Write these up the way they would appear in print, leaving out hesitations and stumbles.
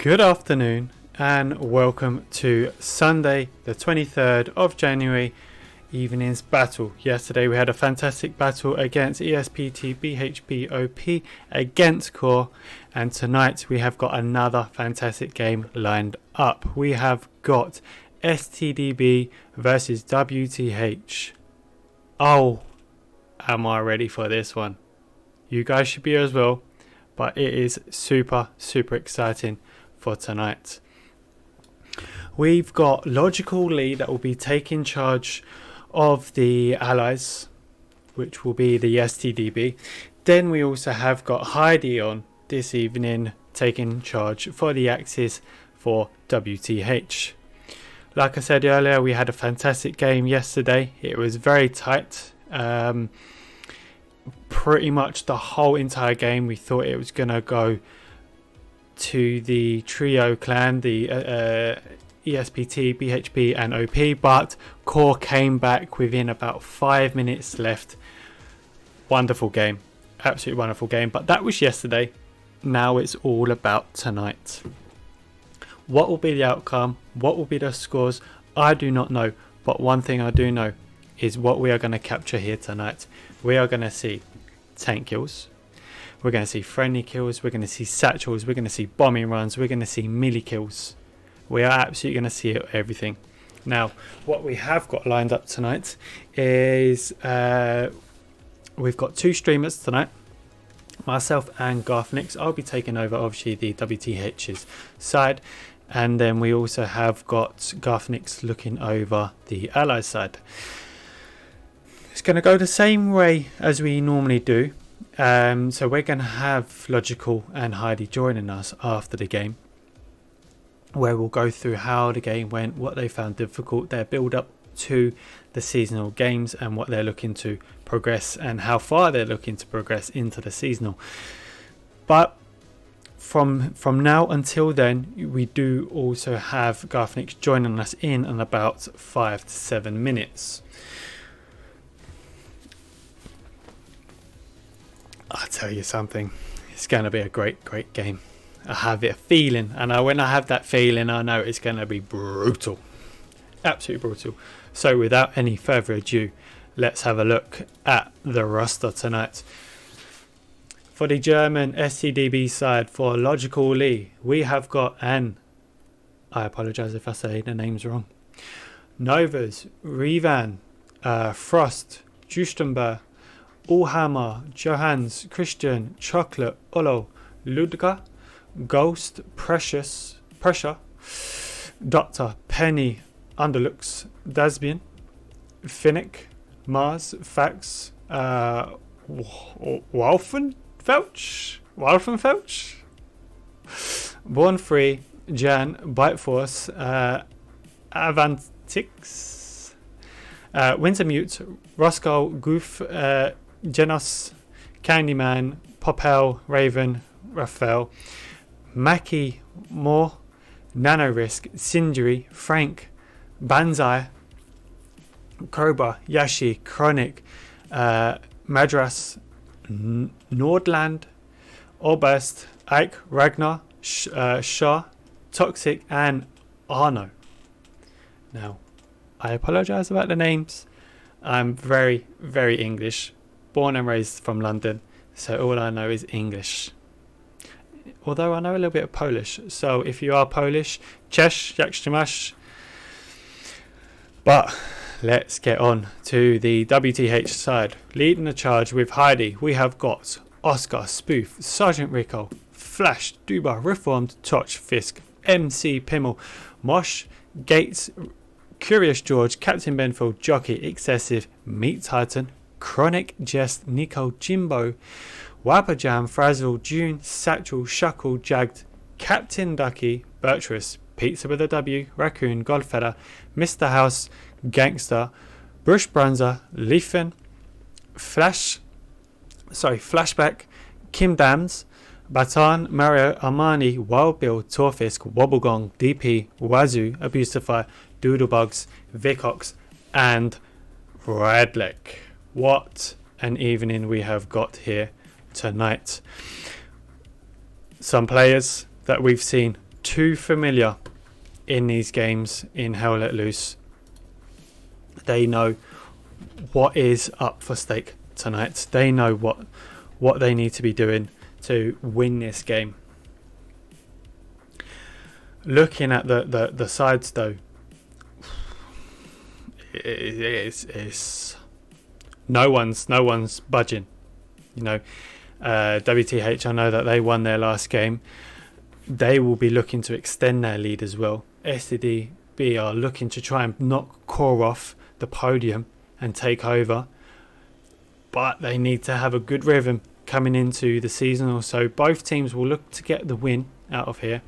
Good afternoon and welcome to Sunday the 23rd of January evening's battle. Yesterday we had a fantastic battle against ESPT BHP OP against Core, and tonight we have got another fantastic game lined up. We have got StDb versus WTH. Oh, am I ready for this one? You guys should be as well, but it is super exciting for tonight. We've got Logical Lee that will be taking charge of the allies, which will be the StDB. Then we also have got Heidi on this evening taking charge for the Axis for WTH. Like I said earlier, we had a fantastic game yesterday. It was very tight. Pretty much the whole entire game we thought it was going to go to the trio clan, the ESPT, BHP and OP, but Core came back within about 5 minutes left. Wonderful game, absolutely wonderful game, but that was yesterday. Now it's all about tonight. What will be the outcome? What will be the scores? I do not know, but one thing I do know is what we are going to capture here tonight. We are going to see tank kills, we're going to see friendly kills, we're going to see satchels, we're going to see bombing runs, we're going to see melee kills. We are absolutely going to see everything. Now, what we have got lined up tonight is we've got two streamers tonight, myself and Garthnix. I'll be taking over obviously the WTH's side, and then we also have got Garthnix looking over the Allies side. It's going to go the same way as we normally do. So we're going to have Logical and Heidi joining us after the game, where we'll go through how the game went, what they found difficult, their build up to the seasonal games and what they're looking to progress and how far they're looking to progress into the seasonal. But from now until then, we do also have Garthnix joining us in about 5 to 7 minutes. I'll tell you something, it's going to be a great game. I have a feeling, and when I have that feeling, I know it's going to be brutal, absolutely brutal. So without any further ado, let's have a look at the roster tonight. For the German StDB side, for Logical Lee, we have got, and I apologise if I say the names wrong, Novas, Revan, Frost, Justenberg, Allhammer, Johans, Christian, Chocolate, Olo, Ludger, Ghost, Pressure, Doctor, Penny, Underlooks, Dasbian, Finnick, Mars, Fax, Walfenfelch, Born Free, Jan, Biteforce, Avantix, Wintermute, Roscoe, Goof, Genos, Candyman, Popel, Raven, Raphael, Mackie, Moore, Nanorisk, Sindri, Frank, Banzai, Cobra, Yashi, Chronic, Madras, Nordland, Oberst, Ike, Ragnar, Shah, Toxic and Arno. Now, I apologise about the names. I'm very English, born and raised from London, so all I know is English. Although I know a little bit of Polish, so if you are Polish, cześć, jak się masz. But let's get on to the WTH side. Leading the charge with Heidi, we have got Oscar, Spoof, Sergeant Rico, Flash, Duba, Reformed, Toch, Fisk, MC Pimmel, Mosh, Gates, Curious George, Captain Benfield, Jockey, Excessive, Meat Titan, Chronic, Jest, Nico, Jimbo, Wiper Jam, Frazzle, June, Satchel, Shuckle, Jagged, Captain Ducky, Birtress, Pizza with a W, Raccoon, Godfeather, Mr. House, Gangster, Brush Brunzer, Leafen, Flashback, Kim Dams, Batan, Mario, Armani, Wild Bill, Torfisk, Wobblegong, DP, Wazoo, Abusify, Doodlebugs, Vicox, and Radlek. What an evening we have got here tonight. Some players that we've seen too familiar in these games in Hell Let Loose. They know what is up for stake tonight. They know what they need to be doing to win this game. Looking at the sides though, it's no one's budging. You know, WTH, I know that they won their last game. They will be looking to extend their lead as well. StDb are looking to try and knock Core off the podium and take over, but they need to have a good rhythm coming into the season or so. Both teams will look to get the win out of here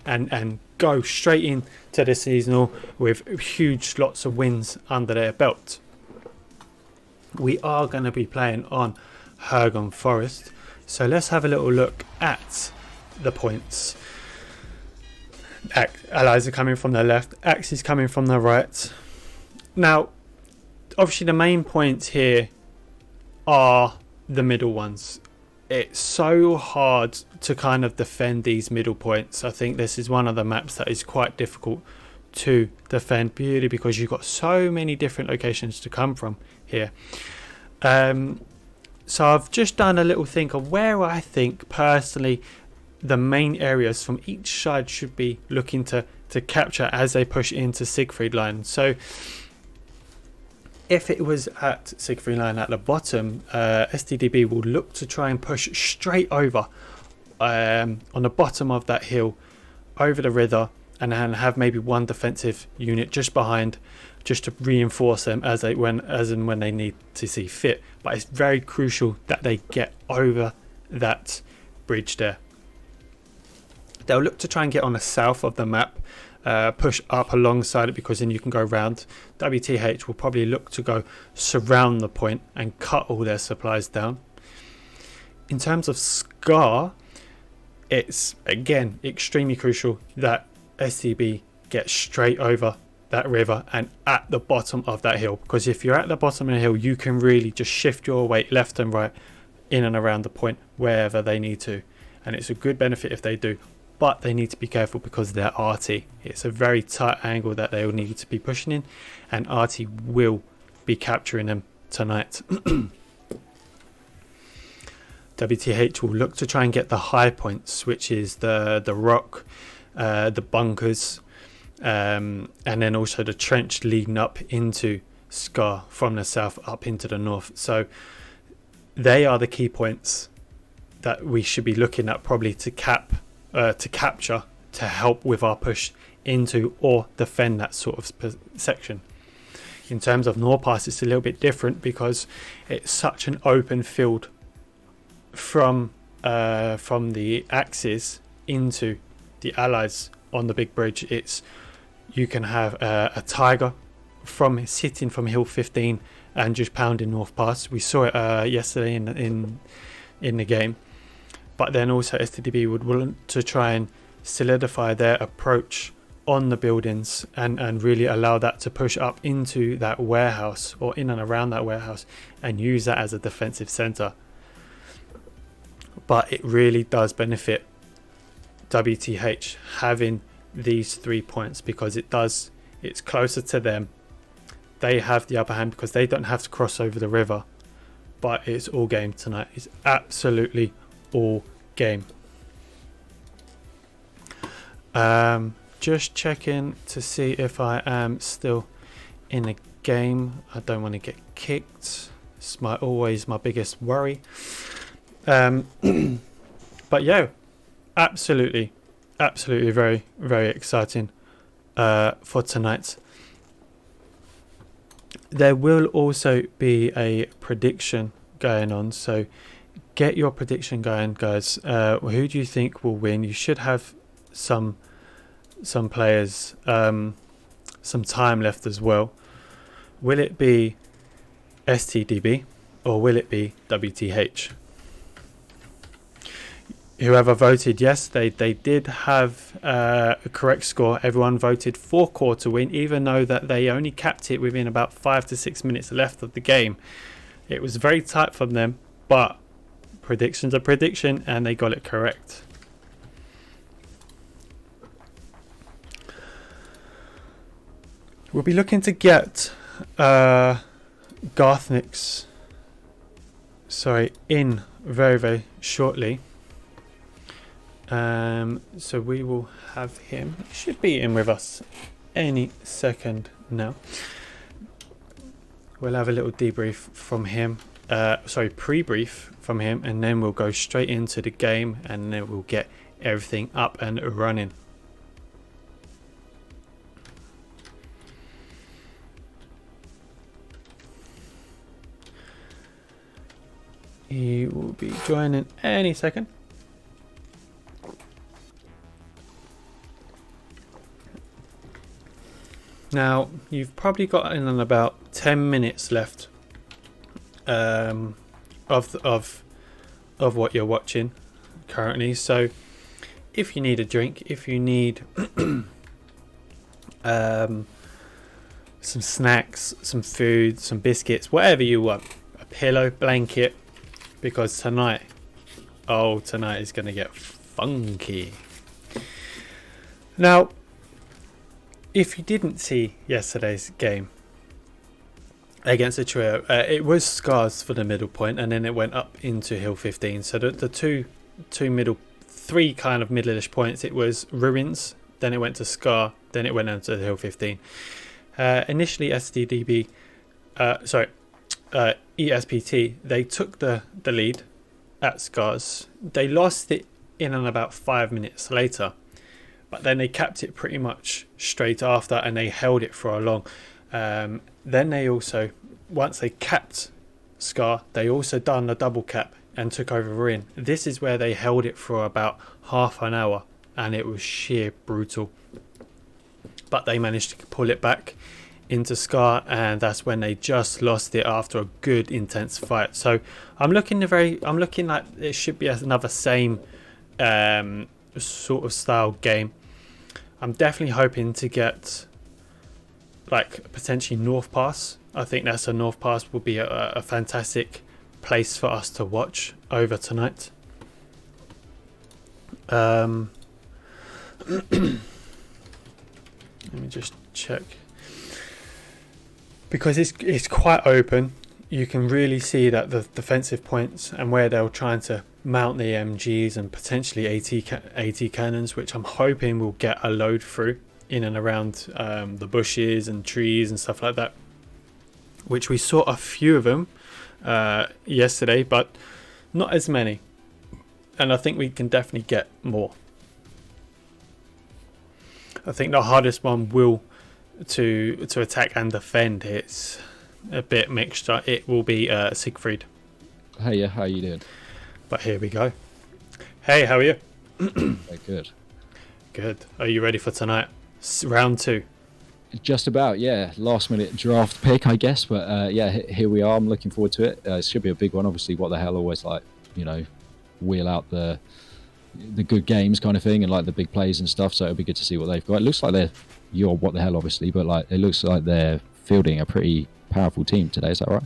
and go straight into the seasonal with huge lots of wins under their belt. We are going to be playing on Hergon Forest, so let's have a little look at the points. Allies are coming from the left, Axe is coming from the right. Now obviously the main points here are the middle ones. It's so hard to kind of defend these middle points. I think this is one of the maps that is quite difficult to defend, purely because you've got so many different locations to come from here. So I've just done a little think of where I think personally the main areas from each side should be looking to capture as they push into Siegfried Line. So if it was at Siegfried Line at the bottom, StDb will look to try and push straight over on the bottom of that hill over the river, and then have maybe one defensive unit just behind, just to reinforce them as and when they need to see fit. But it's very crucial that they get over that bridge there. They'll look to try and get on the south of the map, push up alongside it, because then you can go round. WTH will probably look to go surround the point and cut all their supplies down. In terms of Scar, it's again extremely crucial that StDb gets straight over that river and at the bottom of that hill, because if you're at the bottom of the hill, you can really just shift your weight left and right in and around the point wherever they need to, and it's a good benefit if they do. But they need to be careful because they're RT. It's a very tight angle that they will need to be pushing in, and RT will be capturing them tonight. WTH will look to try and get the high points, which is the rock, the bunkers, and then also the trench leading up into Scar from the south up into the north. So they are the key points that we should be looking at probably to capture to help with our push into or defend that sort of section. In terms of Norpass, it's a little bit different because it's such an open field from the axis into the allies on the big bridge. You can have a tiger sitting from hill 15 and just pounding Norpass. We saw it yesterday in the game. But then also StDb would want to try and solidify their approach on the buildings and really allow that to push up into that warehouse or in and around that warehouse and use that as a defensive center. But it really does benefit WTH having these 3 points, because it's closer to them. They have the upper hand because they don't have to cross over the river. But it's all game tonight. It's absolutely all game. Just checking to see if I am still in a game. I don't want to get kicked. It's always my biggest worry. But yeah, absolutely very, very exciting for tonight. There will also be a prediction going on, so get your prediction going, guys. Who do you think will win? You should have some players, some time left as well. Will it be StDb or will it be WTH? Whoever voted yes, they did have a correct score. Everyone voted for Core to win, even though that they only capped it within about 5 to 6 minutes left of the game. It was very tight from them, but prediction's a prediction and they got it correct. We'll be looking to get Garthnick's in very, very shortly. So we will have him. He should be in with us any second now. We'll have a little debrief from him. Pre-brief from him, and then we'll go straight into the game, and then we'll get everything up and running. He will be joining any second. Now, you've probably got in about 10 minutes left of what you're watching currently. So, if you need a drink, if you need some snacks, some food, some biscuits, whatever you want, a pillow, blanket, because tonight is going to get funky. Now, if you didn't see yesterday's game against the trio, it was Scars for the middle point, and then it went up into Hill 15. So the three kind of middle-ish points, it was Ruins, then it went to Scar, then it went into Hill 15. Initially, StDb, ESPT, they took the lead at Scars. They lost it in and about 5 minutes later, but then they capped it pretty much straight after, and they held it for a long. Then they also, once they capped Scar, they also done a double cap and took over Ruin. This is where they held it for about half an hour, and it was sheer brutal. But they managed to pull it back into Scar, and that's when they just lost it after a good intense fight. So I'm looking like it should be another same sort of style game. I'm definitely hoping to get like potentially North Pass. I think that's a North Pass will be a fantastic place for us to watch over tonight. Let me just check, because it's quite open. You can really see that the defensive points and where they're trying to mount the MGs and potentially AT cannons, which I'm hoping will get a load through in and around the bushes and trees and stuff like that, which we saw a few of them yesterday, but not as many, and I think we can definitely get more. I think the hardest one will to attack and defend, it's a bit mixed. It will be Siegfried. Hey, how you doing? But here we go. Hey, how are you? Good. Good. Are you ready for tonight? Round 2. Just about, yeah. Last minute draft pick, I guess. But here we are. I'm looking forward to it. It should be a big one. Obviously, what the hell, always like, wheel out the good games kind of thing, and like the big plays and stuff. So it'll be good to see what they've got. It looks like you're what the hell, obviously, but like it looks like they're fielding a pretty powerful team today. Is that right?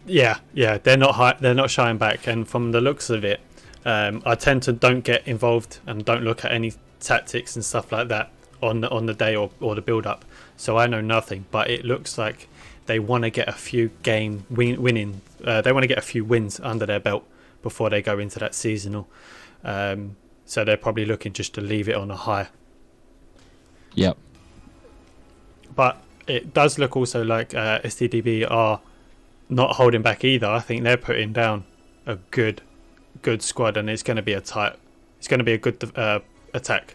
Yeah. They're not shying back, and from the looks of it, I tend to don't get involved and don't look at any tactics and stuff like that on the day or the build up. So I know nothing, but it looks like they want to get a few winning. They want to get a few wins under their belt before they go into that seasonal. So they're probably looking just to leave it on a high. Yep. But it does look also like StDB are not holding back either. I think they're putting down a good squad, and it's going to be a good attack.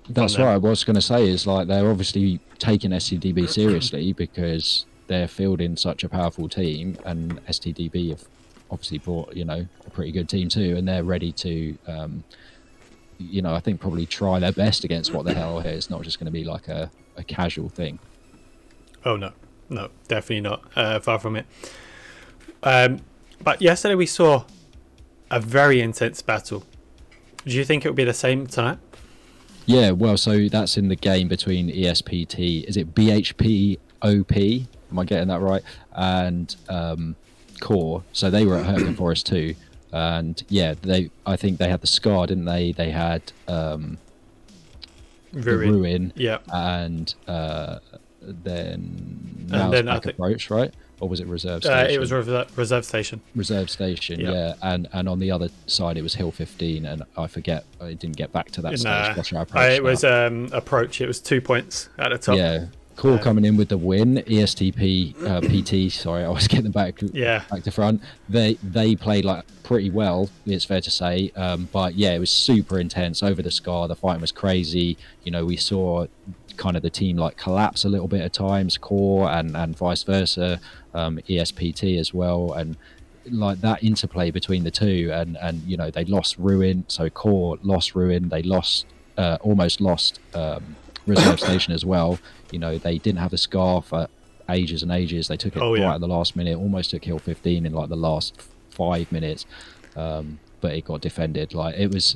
That's right. What I was going to say is like they're obviously taking StDB seriously because they're fielding such a powerful team, and StDB have obviously brought a pretty good team too, and they're ready to I think probably try their best against what the hell here. It's not just going to be like a casual thing. Oh no, definitely not. Far from it. But yesterday we saw a very intense battle. Do you think it will be the same tonight? Yeah, well, so that's in the game between ESPT. Is it BHP OP? Am I getting that right? And Core. So they were at Hertford Forest too. And yeah, I think they had the Scar, didn't they? They had Ruin. Ruin. Yeah. And then And now then it's I back think approach, right? Or was it reserve station? it was reserve station. Reserve station, Yep. yeah. And on the other side, it was Hill 15, and I forget, I didn't get back to that Nah, stage. What should I approach it was now? approach. It was 2 points at the top. Yeah. Core coming in with the win. ESTP, PT, sorry, I was getting back to front. They played like pretty well, it's fair to say. But yeah, it was super intense over the Scar. The fight was crazy. You know, we saw kind of the team like collapse a little bit at times, Core and vice versa, ESPT as well. And like that interplay between the two, and you know, they lost Ruin, so Core lost Ruin, they lost almost lost reserve station as well. You know, they didn't have the Scar for ages and ages. They took it right at the last minute, almost took Hill 15 in like the last 5 minutes, but it got defended. Like it was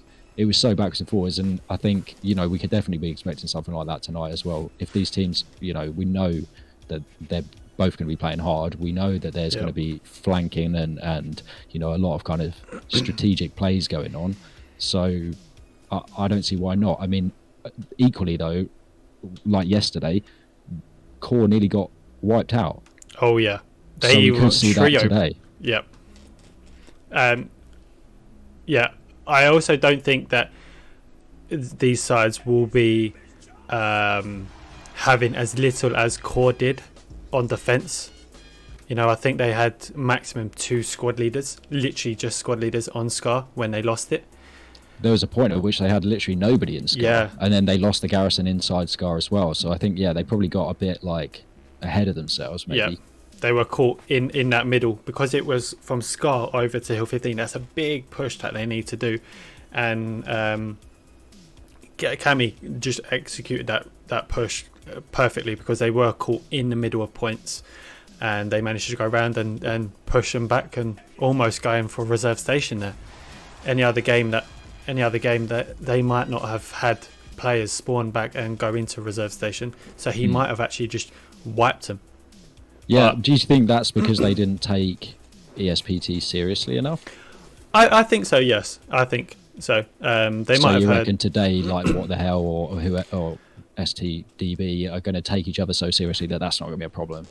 so backwards and forwards, and I think, you know, we could definitely be expecting something like that tonight as well. If these teams, you know, we know that they're both going to be playing hard. We know that there's going to be flanking and you know, a lot of kind of strategic plays going on. So I don't see why not. I mean, equally though, like yesterday, Core nearly got wiped out. Oh yeah, so we could see that today. Yep. Yeah, I also don't think that these sides will be having as little as Core did on defense. You know, I think they had maximum 2 squad leaders, literally just squad leaders on Scar when they lost it. There was a point at which they had literally nobody in Scar, and then they lost the garrison inside Scar as well. So I think, yeah, they probably got a bit like ahead of themselves, maybe. Yeah, they were caught in that middle because it was from Scar over to Hill 15. That's a big push that they need to do, and Cammy just executed that push perfectly because they were caught in the middle of points, and they managed to go around and push them back and almost going for reserve station there. Any other game that they might not have had players spawn back and go into reserve station, so he might have actually just wiped them. Yeah, do you think that's because they didn't take ESPT seriously enough? I think so, yes. I think so. They might have you had... reckon today, like, what the hell, or StDB are going to take each other so seriously that that's not going to be a problem?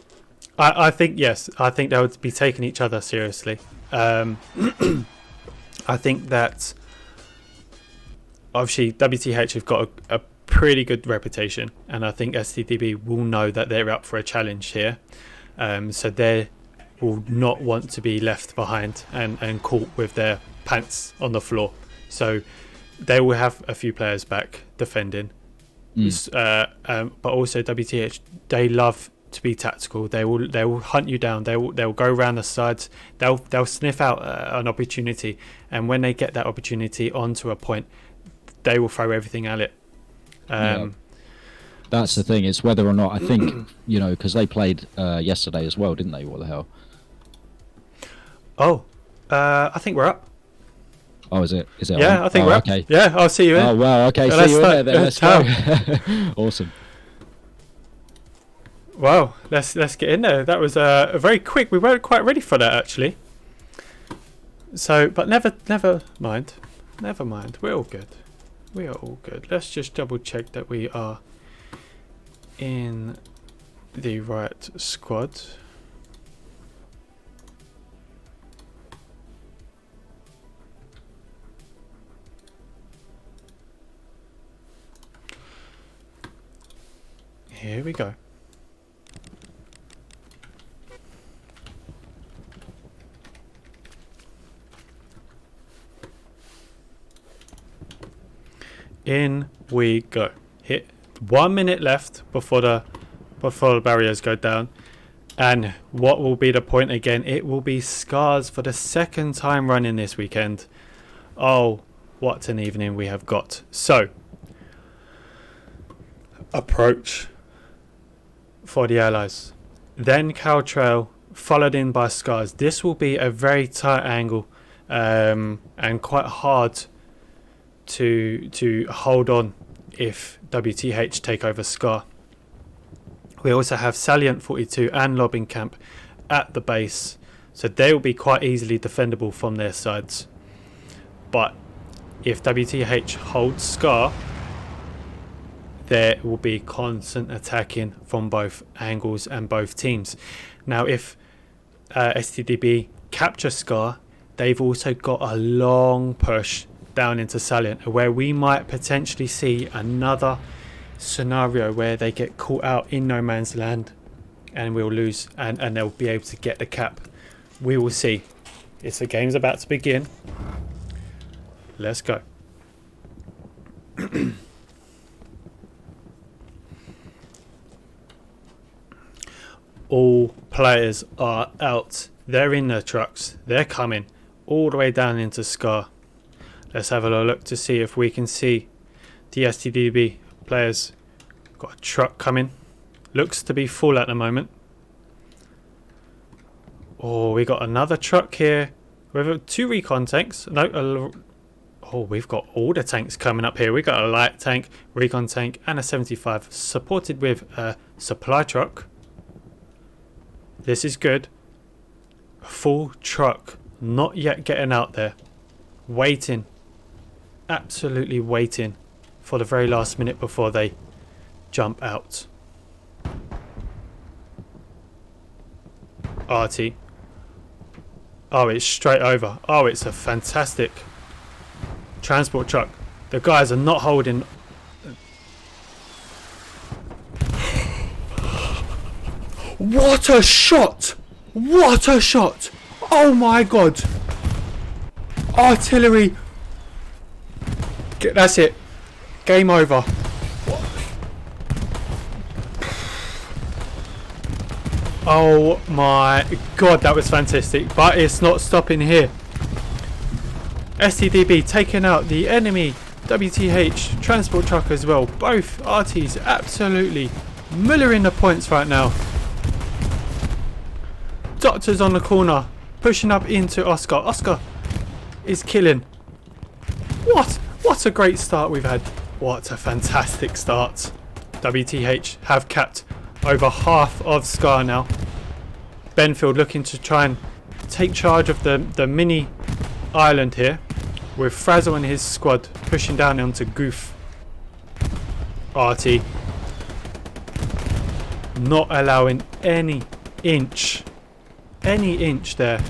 I think, yes. I think they would be taking each other seriously. I think that obviously WTH have got a pretty good reputation, and I think StDB will know that they're up for a challenge here. So they will not want to be left behind and caught with their pants on the floor. So they will have a few players back defending. But also WTH, they love to be tactical. They will hunt you down. They'll go around the sides. They'll sniff out an opportunity, and when they get that opportunity onto a point, they will throw everything at it. That's the thing. It's whether or not, I think, you know, because they played yesterday as well, didn't they? What the hell? Oh, I think we're up. Oh, is it? Yeah, on? I think we're up. Okay. Yeah, I'll see you in. Oh, wow. Okay, Let's see you start. in there. Let's go. Awesome. Wow, let's get in there. That was very quick. We weren't quite ready for that, actually. So, but never mind. Never mind. We're all good. We are all good. Let's just double check that we are in the right squad. Here we go. In we go. Hit 1 minute left before the barriers go down. And what will be the point again? It will be Scars for the second time running this weekend. Oh, what an evening we have got. So, approach for the Allies. Then Caltrail, followed in by Scars. This will be a very tight angle and quite hard to hold on if WTH take over Scar. We also have Salient 42 and Lobbing Camp at the base, so they will be quite easily defendable from their sides. But if WTH holds Scar, there will be constant attacking from both angles and both teams. Now, if StDb capture Scar, they've also got a long push down into Salient, where we might potentially see another scenario where they get caught out in no man's land and we'll lose, and they'll be able to get the cap. We will see. The game's about to begin. Let's go. All players are out. They're in their trucks. They're coming all the way down into Scar. Let's have a look to see if we can see the StDb players. Got a truck coming. Looks to be full at the moment. Oh, we got another truck here. We have 2 recon tanks. No, oh, we've got all the tanks coming up here. We got a light tank, recon tank, and a 75, supported with a supply truck. This is good. Full truck, not yet getting out there. Waiting, absolutely waiting for the very last minute before they jump out. RT. Oh, it's straight over. Oh, it's a fantastic transport truck. The guys are not holding. What a shot! What a shot! Oh my god! Artillery. That's it. Game over. Oh my god, that was fantastic. But it's not stopping here. StDb taking out the enemy WTH transport truck as well. Both RTs absolutely millering the points right now. Doctor's on the corner, pushing up into Oscar. Oscar is killing. What a great start we've had. What a fantastic start. WTH have capped over half of Scar now. Benfield looking to try and take charge of the mini island here, with Frazzle and his squad pushing down onto Goof. RT not allowing any inch there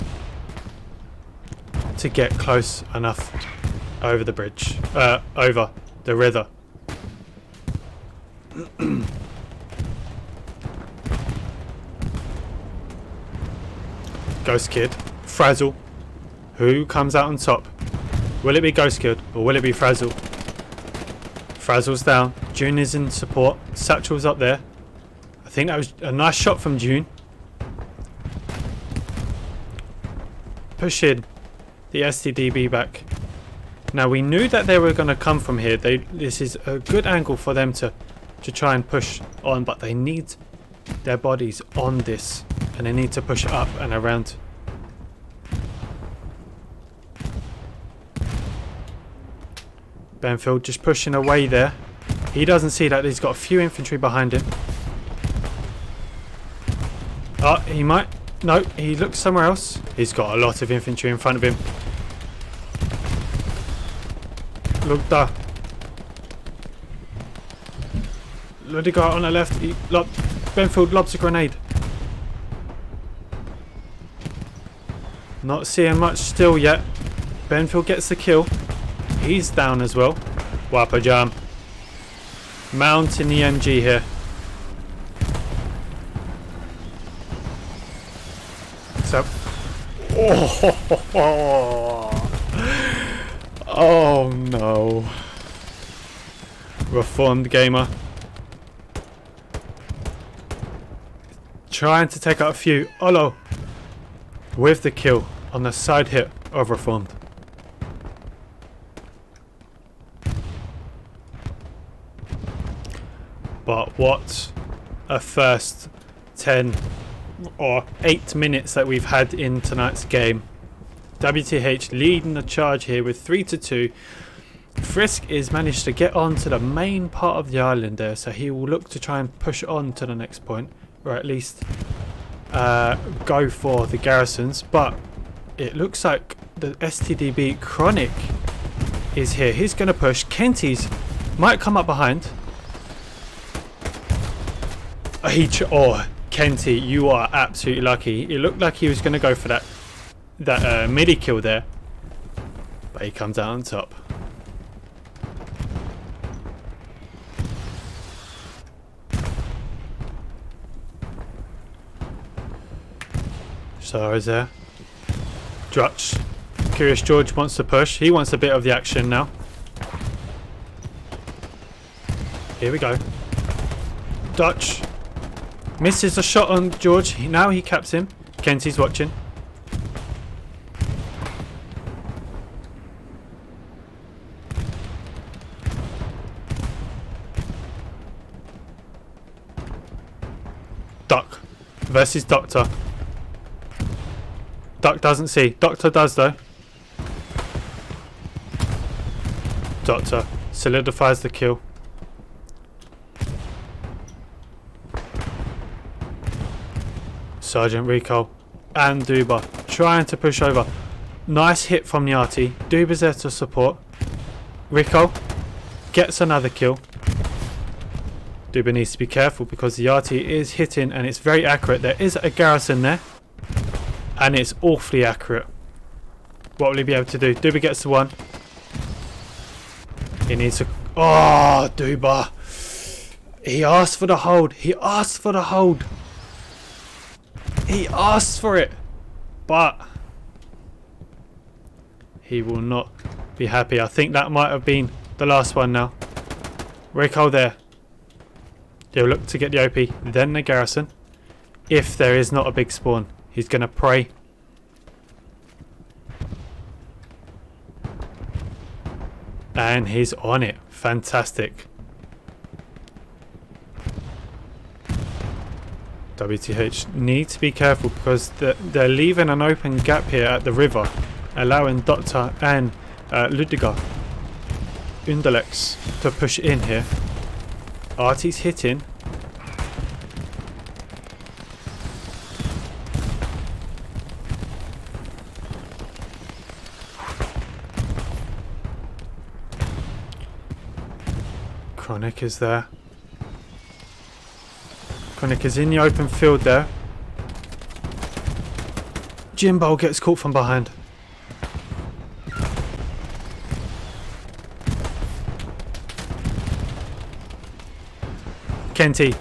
to get close enough over the bridge, over the river. Ghost Kid, Frazzle, who comes out on top? Will it be Ghost Kid or will it be Frazzle? Frazzle's down, June is in support, Satchel's up there. I think that was a nice shot from June. Pushing the StDb back. Now we knew that they were going to come from here. This is a good angle for them to try and push on, but they need their bodies on this, and they need to push up and around. Benfield just pushing away there. He doesn't see that he's got a few infantry behind him. Oh, he might. No, he looks somewhere else. He's got a lot of infantry in front of him. Look there. Bloody guy on the left. Benfield lobs a grenade. Not seeing much still yet. Benfield gets the kill. He's down as well. Whopper jam. Mounting the MG here. So, oh no. Reformed gamer. Trying to take out a few. Olo with the kill on the side hit of Reformed. But what a first 10 or 8 minutes that we've had in tonight's game. WTH leading the charge here with 3-2. Frisk is managed to get on to the main part of the island there, so he will look to try and push on to the next point, or at least go for the garrisons. But it looks like the StDb Chronic is here. He's going to push. Kenties might come up behind. Kenty, you are absolutely lucky. It looked like he was going to go for that midi kill there, but he comes out on top. Sarah's there. Drutch. Curious George wants to push. He wants a bit of the action now. Here we go. Dutch. Misses a shot on George. Now he caps him. Kenty's watching. Duck versus Doctor. Duck doesn't see. Doctor does though. Doctor solidifies the kill. Sergeant Rico and Duba trying to push over. Nice hit from the RT. Duba's there to support. Rico gets another kill. Duba needs to be careful because the RT is hitting and it's very accurate. There is a garrison there and it's awfully accurate. What will he be able to do? Duba gets the one. He needs to... Oh, Duba. He asked for the hold. He asked for the hold. He asked for it. But he will not be happy. I think that might have been the last one now. Rico there. He'll look to get the OP. Then the garrison. If there is not a big spawn. He's going to pray. And he's on it. Fantastic. WTH need to be careful because they're leaving an open gap here at the river, allowing Doctor and Ludiger Undelex to push in here. Artie's hitting. Chronic is there. Chronic is in the open field there. Jimbo gets caught from behind. Kenty.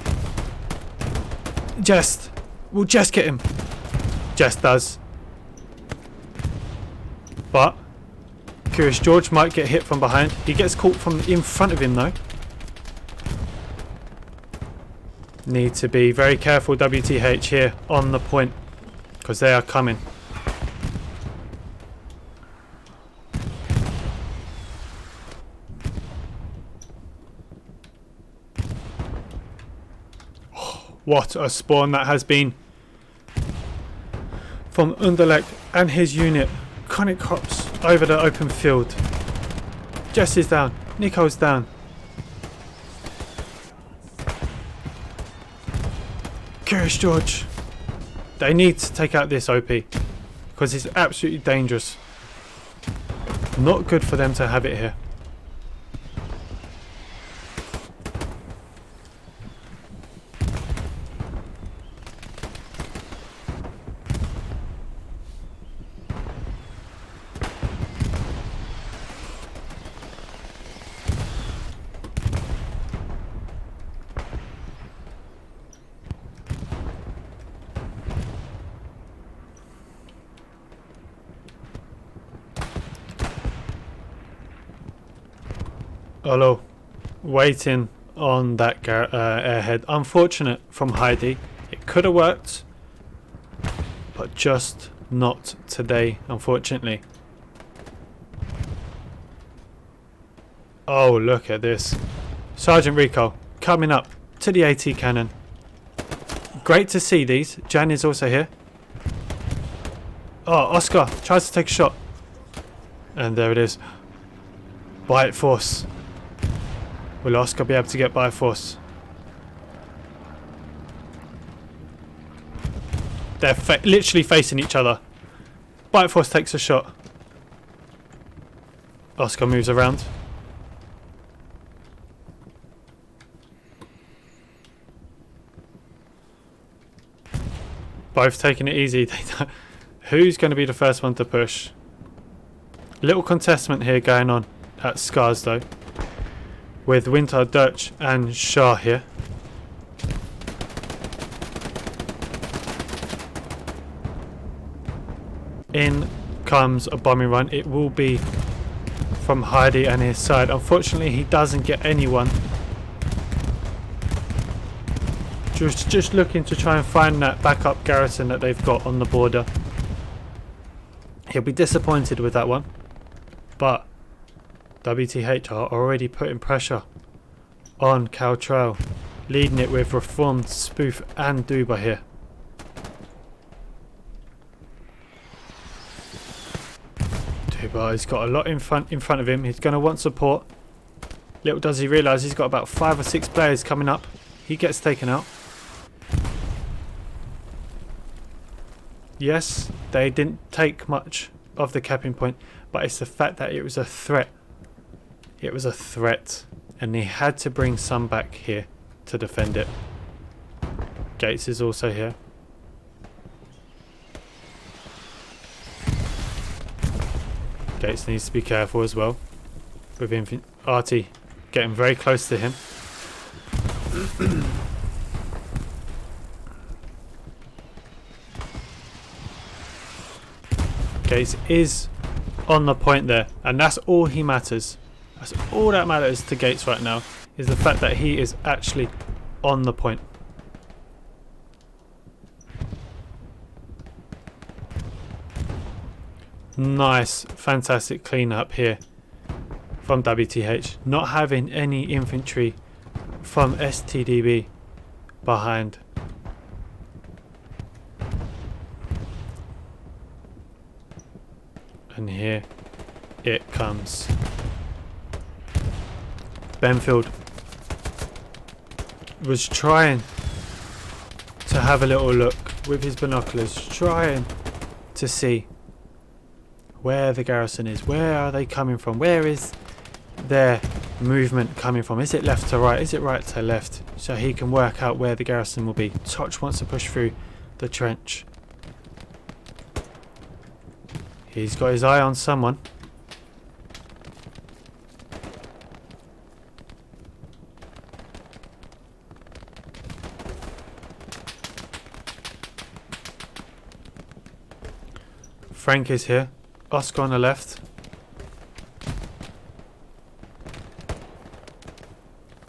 Jest. We'll just get him. Jest does. But Curious George might get hit from behind. He gets caught from in front of him though. Need to be very careful WTH here on the point because they are coming. Oh, what a spawn that has been from Underlek and his unit. Chronic hops over the open field. Jess is down. Nico's down. Curious George. They need to take out this OP because it's absolutely dangerous. Not good for them to have it here. Hello, waiting on that airhead. Unfortunate from Heidi. It could have worked, but just not today, unfortunately. Oh, look at this. Sergeant Rico coming up to the AT cannon. Great to see these. Jan is also here. Oh, Oscar tries to take a shot. And there it is. By force. Will Oscar be able to get by force? They're literally facing each other. Bite Force takes a shot. Oscar moves around. Both taking it easy. Who's going to be the first one to push? Little contestment here going on at Scars though, with Winter, Dutch and Shah here. In comes a bombing run. It will be from Heidi and his side. Unfortunately, he doesn't get anyone. Just looking to try and find that backup garrison that they've got on the border. He'll be disappointed with that one, but WTH are already putting pressure on Caltrell, leading it with Reformed, Spoof and Duba here. Duba has got a lot in front of him. He's going to want support. Little does he realise he's got about 5 or 6 players coming up. He gets taken out. Yes, they didn't take much of the capping point, but it's the fact that it was a threat. It was a threat, and he had to bring some back here to defend it. Gates is also here. Gates needs to be careful as well with Artie getting very close to him. Gates is on the point there, and that's all he matters. That's all that matters to Gates right now, is the fact that he is actually on the point. Nice, fantastic clean up here from WTH, not having any infantry from StDb behind. And here it comes. Benfield was trying to have a little look with his binoculars, trying to see where the garrison is. Where are they coming from? Where is their movement coming from? Is it left to right? Is it right to left? So he can work out where the garrison will be. Toch wants to push through the trench. He's got his eye on someone. Frank is here. Oscar on the left.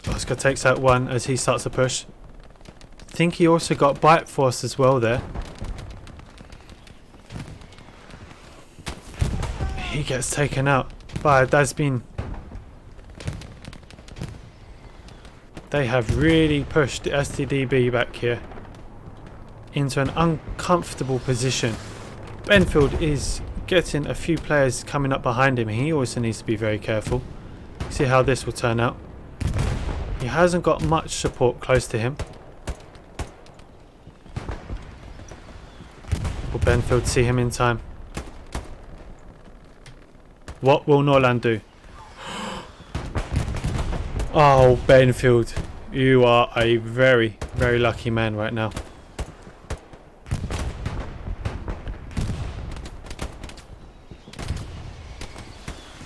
Oscar takes out one as he starts to push. I think he also got Bite Force as well there. He gets taken out by Dasbin. They have really pushed the StDb back here into an uncomfortable position. Benfield is getting a few players coming up behind him. He also needs to be very careful. See how this will turn out. He hasn't got much support close to him. Will Benfield see him in time? What will Norland do? Oh, Benfield, you are a very, very lucky man right now.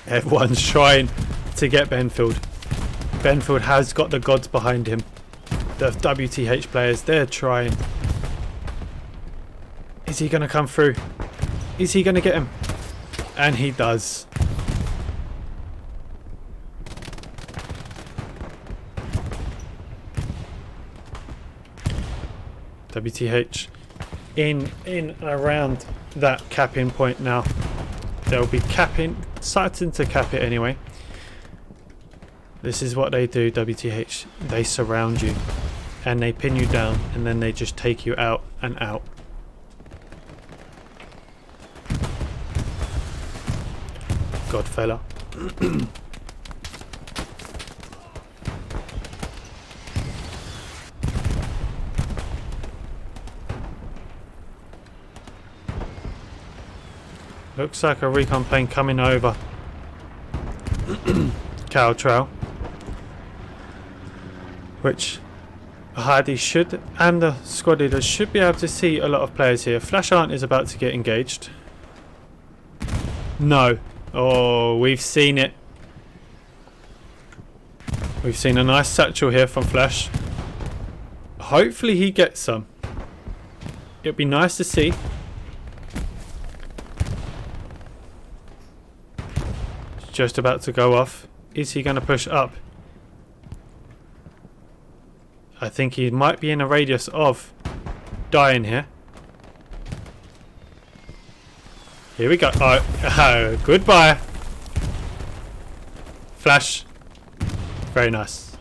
Everyone's trying to get Benfield. Benfield has got the gods behind him. The WTH players, they're trying. Is he going to come through? Is he going to get him? And he does. WTH in and around that capping point now. They'll be starting to cap it anyway. This is what they do, WTH. They surround you and they pin you down, and then they just take you out and out. Godfella. Looks like a recon plane coming over Caltrell, which Hardy should, and the squad leaders should be able to see a lot of players here. Flash Aunt is about to get engaged. No. Oh, we've seen it. We've seen a nice satchel here from Flash. Hopefully he gets some. It'd be nice to see. It's just about to go off. Is he going to push up? I think he might be in a radius of dying here. Here we go. Oh, goodbye. Flash. Very nice.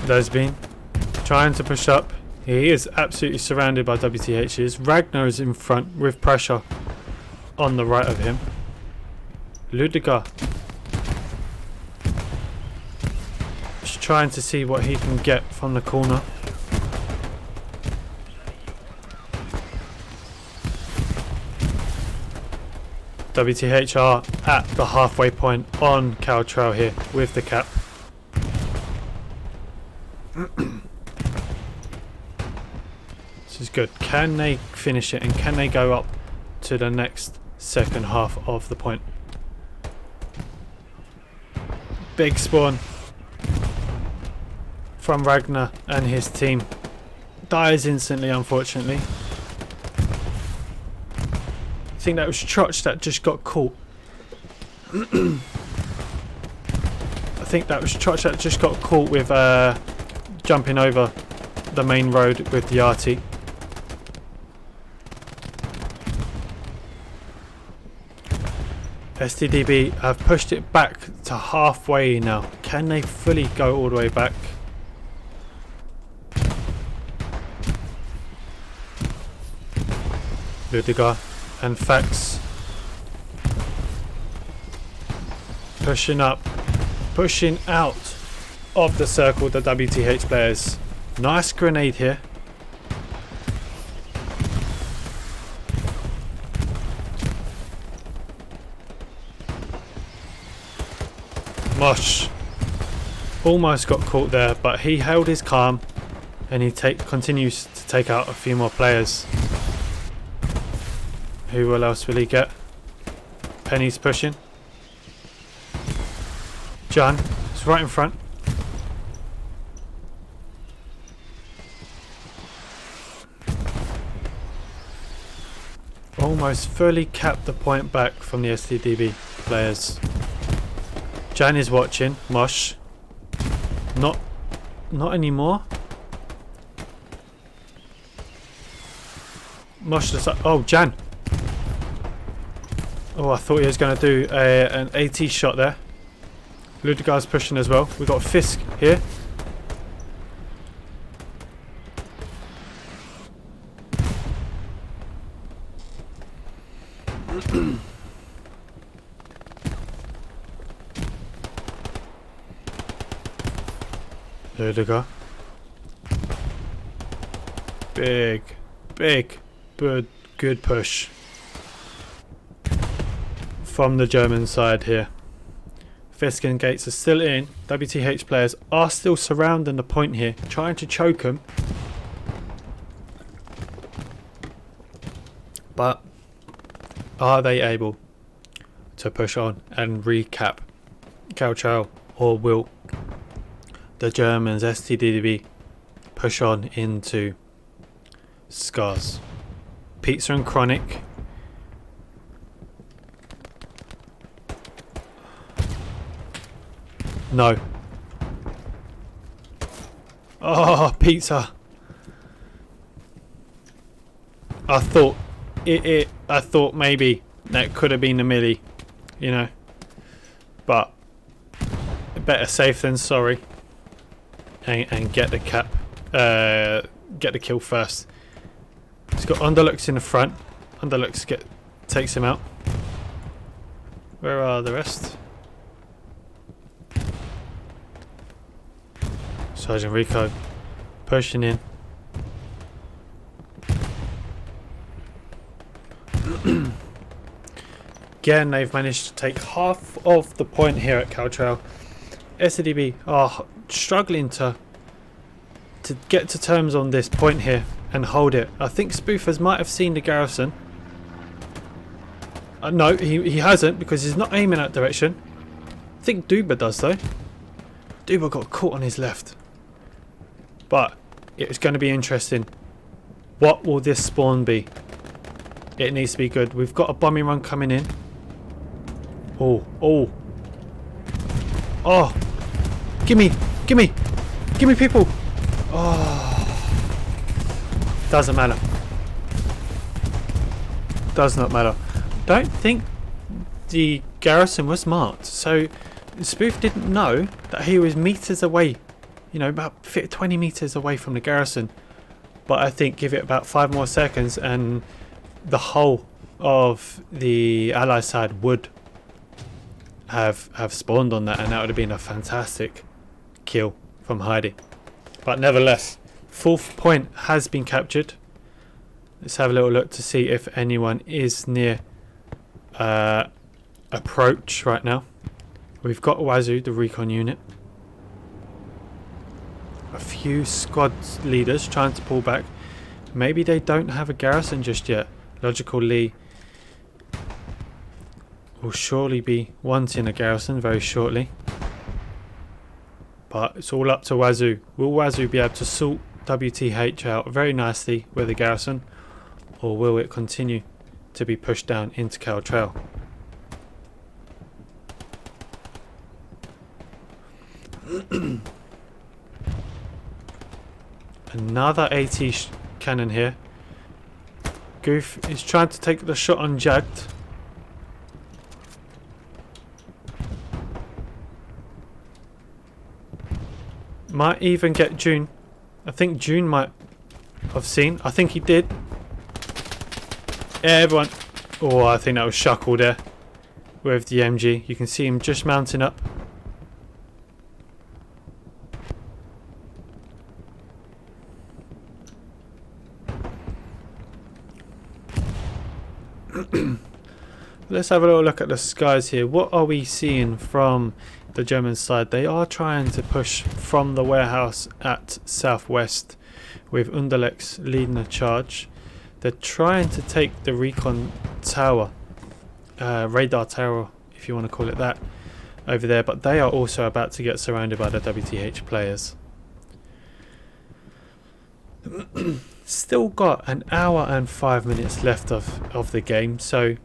Lesbian trying to push up. He is absolutely surrounded by WTHs. Ragnar is in front with pressure on the right of him. Ludiger just trying to see what he can get from the corner. WTH are at the halfway point on Caltrell here with the cap. This is good. Can they finish it, and can they go up to the next second half of the point? Big spawn from Ragnar and his team. Dies instantly, unfortunately. I think that was Trotch that just got caught. I think that was Trotch that just got caught with jumping over the main road with the RT. StDb have pushed it back to halfway now. Can they fully go all the way back? Ludiger and Fax pushing up, pushing out of the circle, the WTH players. Nice grenade here. Mosh almost got caught there, but he held his calm and he continues to take out a few more players. Who else will he get? Penny's pushing. John is right in front. Almost fully capped the point back from the StDb players. Jan is watching. Mosh. Not anymore. Mosh just like, oh, Jan. Oh, I thought he was going to do an AT shot there. Ludiger's pushing as well. We've got Fisk here. Ludiger. Big, good push from the German side here. Fisk and Gates are still in. WTH players are still surrounding the point here, trying to choke him. But are they able to push on and recap Caltrell, or will the Germans StDB push on into Scars? Pizza and Chronic. No. Oh, Pizza. I thought I thought maybe that could have been a milli, you know. But better safe than sorry. And get the cap, get the kill first. He's got Underlux in the front. Underlux takes him out. Where are the rest? Sergeant Rico pushing in. again, they've managed to take half of the point here at Caltrail. StDb are struggling to get to terms on this point here and hold it. I think Spoofers might have seen the garrison. No, he hasn't, because he's not aiming that direction. I think Duba does though. Duba got caught on his left. But it's going to be interesting. What will this spawn be? It needs to be good. We've got a bombing run coming in. Oh. Gimme people. Doesn't matter. Does not matter. Don't think the garrison was marked, so Spoof didn't know that he was meters away, you know, about 20 meters away from the garrison. But I think give it about 5 more seconds and the whole of the ally side would have spawned on that, and that would have been a fantastic kill from Heidi. But nevertheless, 4th point has been captured. Let's have a little look to see if anyone is near approach right now. We've got Wazoo, the recon unit. A few squad leaders trying to pull back. Maybe they don't have a garrison just yet. Logical Lee will surely be wanting a garrison very shortly. But it's all up to Wazoo. Will Wazoo be able to sort WTH out very nicely with a garrison, or will it continue to be pushed down into Caltrail? Another AT cannon here. Goof is trying to take the shot on Jagged. Might even get June. I think June might have seen. I think he did. Yeah, everyone. Oh, I think that was Shuckle there with the MG. You can see him just mounting up. Let's have a little look at the skies here. What are we seeing from the German side? They are trying to push from the warehouse at southwest with Underlex leading the charge. They're trying to take the recon tower, radar tower if you want to call it that, over there, but they are also about to get surrounded by the WTH players. Still got an hour and 5 minutes left of the game, so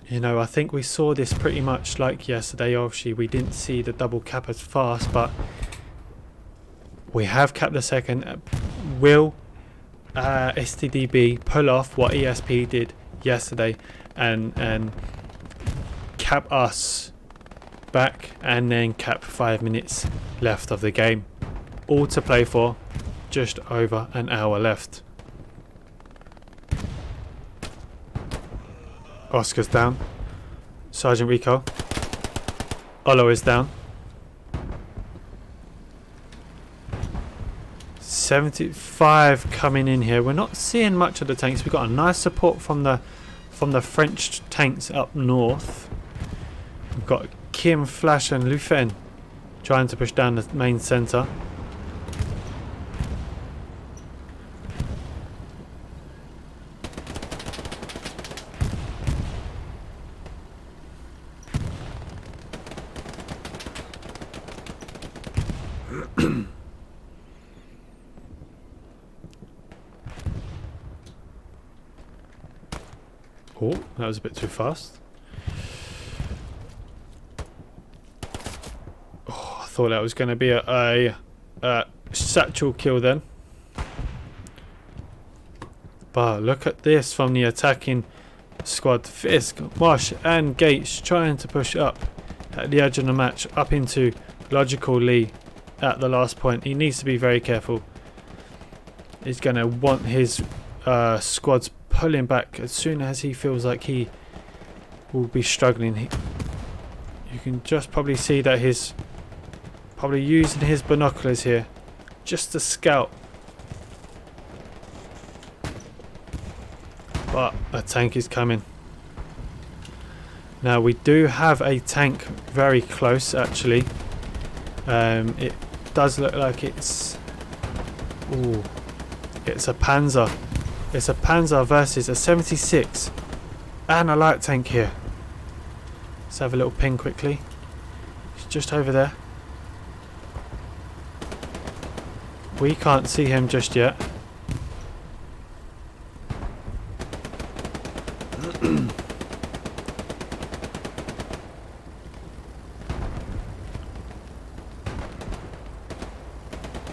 you know, I think we saw this pretty much like yesterday. Obviously we didn't see the double cap as fast, but we have capped the second. Will StDb pull off what ESP did yesterday and cap us back, and then cap 5 minutes left of the game? All to play for. Just over an hour left. Oscar's down. Sergeant Rico. Olo is down. 75 coming in here. We're not seeing much of the tanks. We've got a nice support from the French tanks up north. We've got Kim, Flash and Lufen trying to push down the main centre. Oh, that was a bit too fast. Oh, I thought that was going to be a satchel kill then. But look at this from the attacking squad. Fisk, Mosh and Gates trying to push up at the edge of the match, up into Logical Lee at the last point. He needs to be very careful. He's going to want his squads pulling back as soon as he feels like he will be struggling. You can just probably see that he's probably using his binoculars here just to scout. But a tank is coming. Now we do have a tank very close actually. It does look like it's... Ooh, it's a Panzer. It's a Panzer versus a 76 and a light tank here. Let's have a little ping quickly. It's just over there. We can't see him just yet.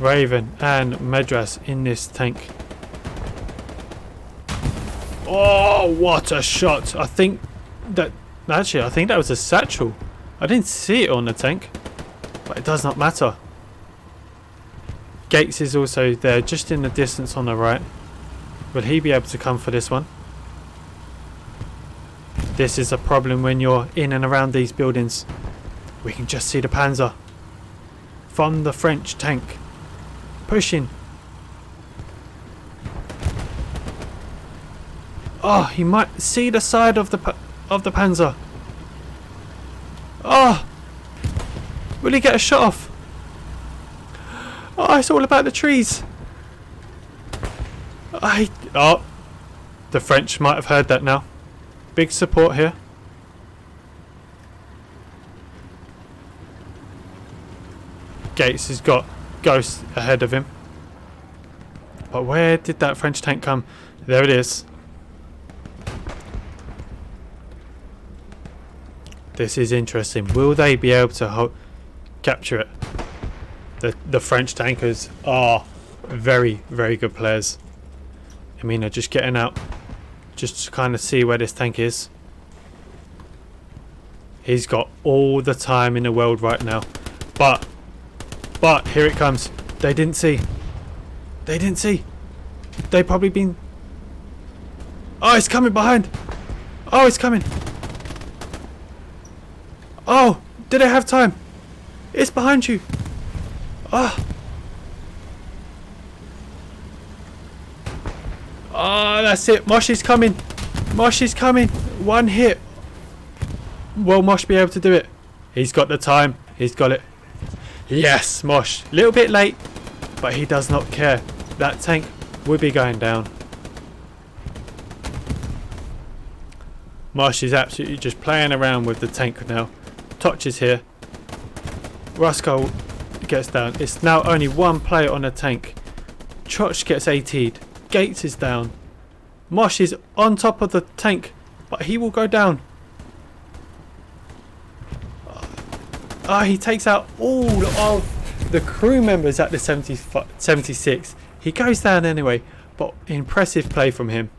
Raven and Medras in this tank. Oh, what a shot! I think that was a satchel. I didn't see it on the tank, but it does not matter. Gates is also there, just in the distance on the right. Will he be able to come for this one? This is a problem when you're in and around these buildings. We can just see the Panzer from the French tank. Pushing. Oh, he might see the side of the Panzer. Oh, will he get a shot off? Oh, it's all about the trees. Oh, the French might have heard that now. Big support here. Gates has got Ghost ahead of him. But where did that French tank come? There it is. This is interesting. Will they be able to capture it? The French tankers are very, very good players. I mean, they're just getting out just to kind of see where this tank is. He's got all the time in the world right now. But here it comes. They didn't see. They didn't see. They probably been... Oh, it's coming behind. Oh, it's coming. Oh, did I have time? It's behind you. Oh. Oh, that's it. Mosh is coming. Mosh is coming. One hit. Will Mosh be able to do it? He's got the time. He's got it. Yes, Mosh. A little bit late, but he does not care. That tank will be going down. Mosh is absolutely just playing around with the tank now. Toch is here. Roscoe gets down. It's now only one player on the tank. Toch gets AT'd. Gates is down. Mosh is on top of the tank, but he will go down. He takes out all of the crew members at the 76. He goes down anyway, but impressive play from him.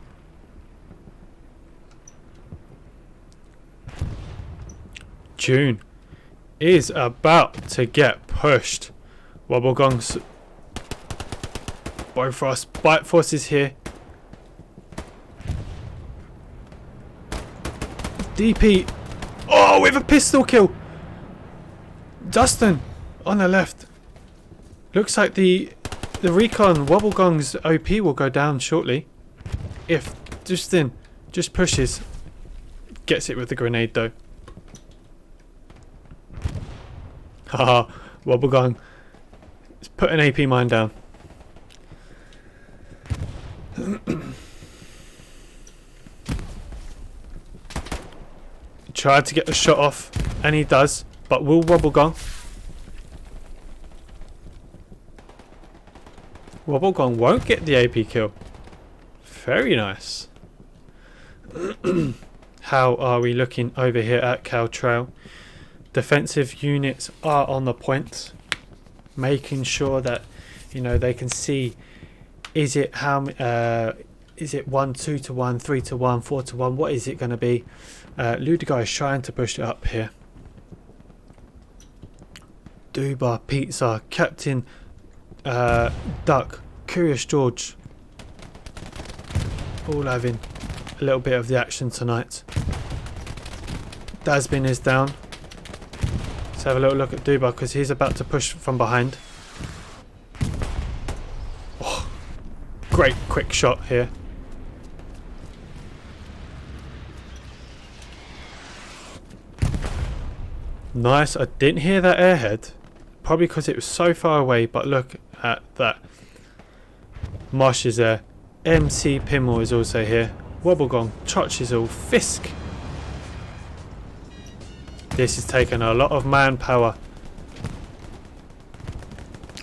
June is about to get pushed. Wobblegongs. Bifrost. Bite Force is here. DP. Oh, with a pistol kill. Dustin on the left. Looks like the recon Wobblegong's OP will go down shortly. If Dustin just pushes. Gets it with the grenade though. Haha, Wobblegong. Let's put an AP mine down. Tried to get the shot off, and he does. But will Wobblegong? Wobblegong won't get the AP kill. Very nice. How are we looking over here at Cow Trail? Defensive units are on the point, making sure that they can see. Is it is it 1, 2 to 1, 3 to 1, 4 to 1? What is it going to be? Ludigar is trying to push it up here. Duba, Pizza, Captain Duck, Curious George, all having a little bit of the action tonight. Dasbin is down. Let's have a little look at Duba because he's about to push from behind. Oh, great quick shot here. Nice. I didn't hear that airhead. Probably because it was so far away. But look at that. Mosh is there. MC Pimmel is also here. Wobblegong, Trotchisel, Fisk. This has taken a lot of manpower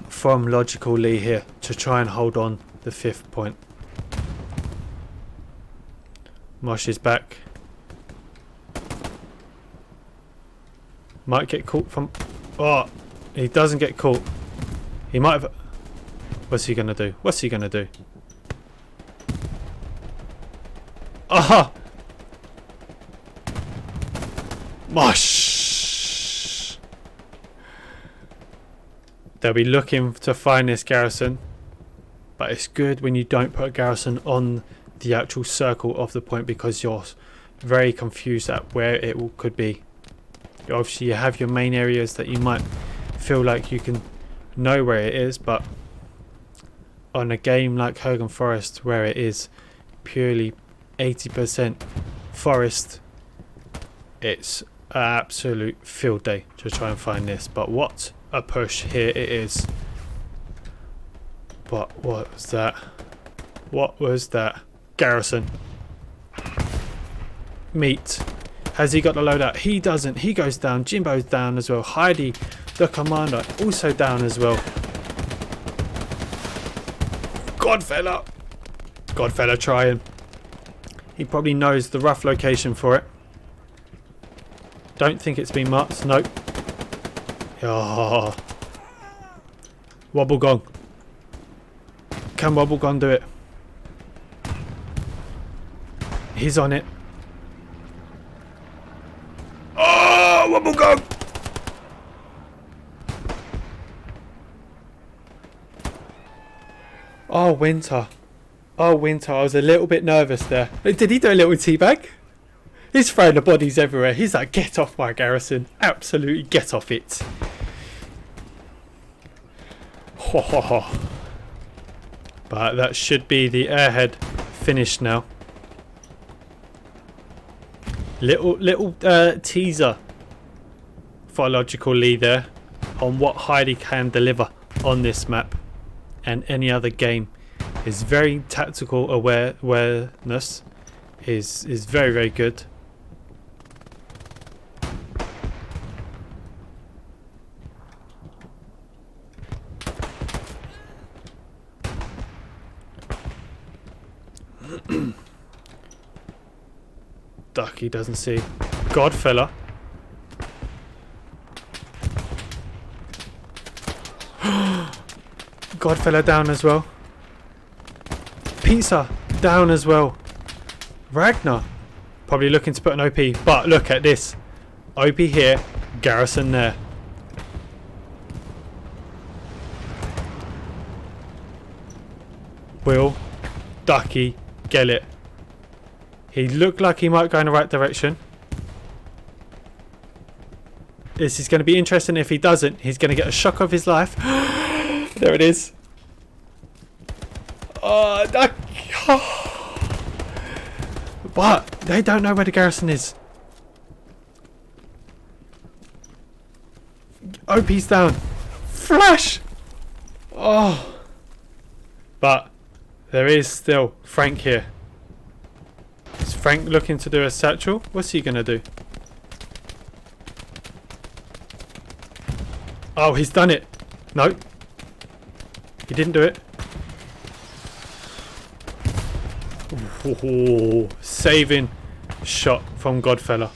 from Logical Lee here to try and hold on the 5th point. Mosh is back. Might get caught from... Oh, he doesn't get caught. He might have... What's he going to do? What's he going to do? Aha! Mosh! They'll be looking to find this garrison. But it's good when you don't put a garrison on the actual circle of the point because you're very confused at where it could be. Obviously you have your main areas that you might feel like you can know where it is, but on a game like Hogan Forest where it is purely 80% forest, it's an absolute field day to try and find this. But what a push here it is. But what was that? What was that? Garrison. Meat. Has he got the loadout? He doesn't. He goes down. Jimbo's down as well. Heidi, the commander, also down as well. Godfella. Godfella trying. He probably knows the rough location for it. Don't think it's been marked. Nope. Oh. Wobblegong. Can Wobblegong do it? He's on it. Oh, Wobblegong! Oh, Winter. Oh, Winter. I was a little bit nervous there. Did he do a little teabag? He's throwing the bodies everywhere. He's like, get off my garrison. Absolutely get off it. Ho ho ho. But that should be the airhead finished now. Little teaser for Logical Lee there on what Heidi can deliver on this map and any other game. His very tactical awareness is very, very good. Ducky doesn't see. Godfella. Godfella down as well. Pizza down as well. Ragnar probably looking to put an OP, but look at this. OP here, garrison there. Will Ducky get it? He looked like he might go in the right direction. This is going to be interesting. If he doesn't, he's going to get a shock of his life. There it is. But they don't know where the garrison is. OP's down. Flash! Oh. But there is still Frank here. Is Frank looking to do a satchel? What's he going to do? Oh, he's done it. No. He didn't do it. Ooh, saving shot from Godfella.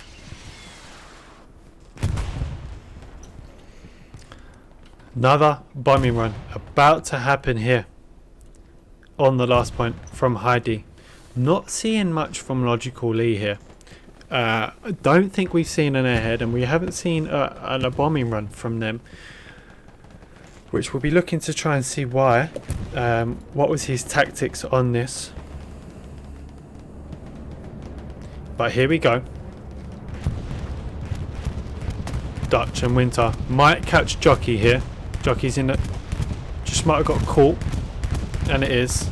Another bombing run about to happen here on the last point from Heidi. Not seeing much from Logical Lee here. I don't think we've seen an airhead, and we haven't seen a bombing run from them, which we'll be looking to try and see why. What was his tactics on this? But here we go. Dutch and Winter might catch Jockey here. Jockey's in it. Just might have got caught, and it is.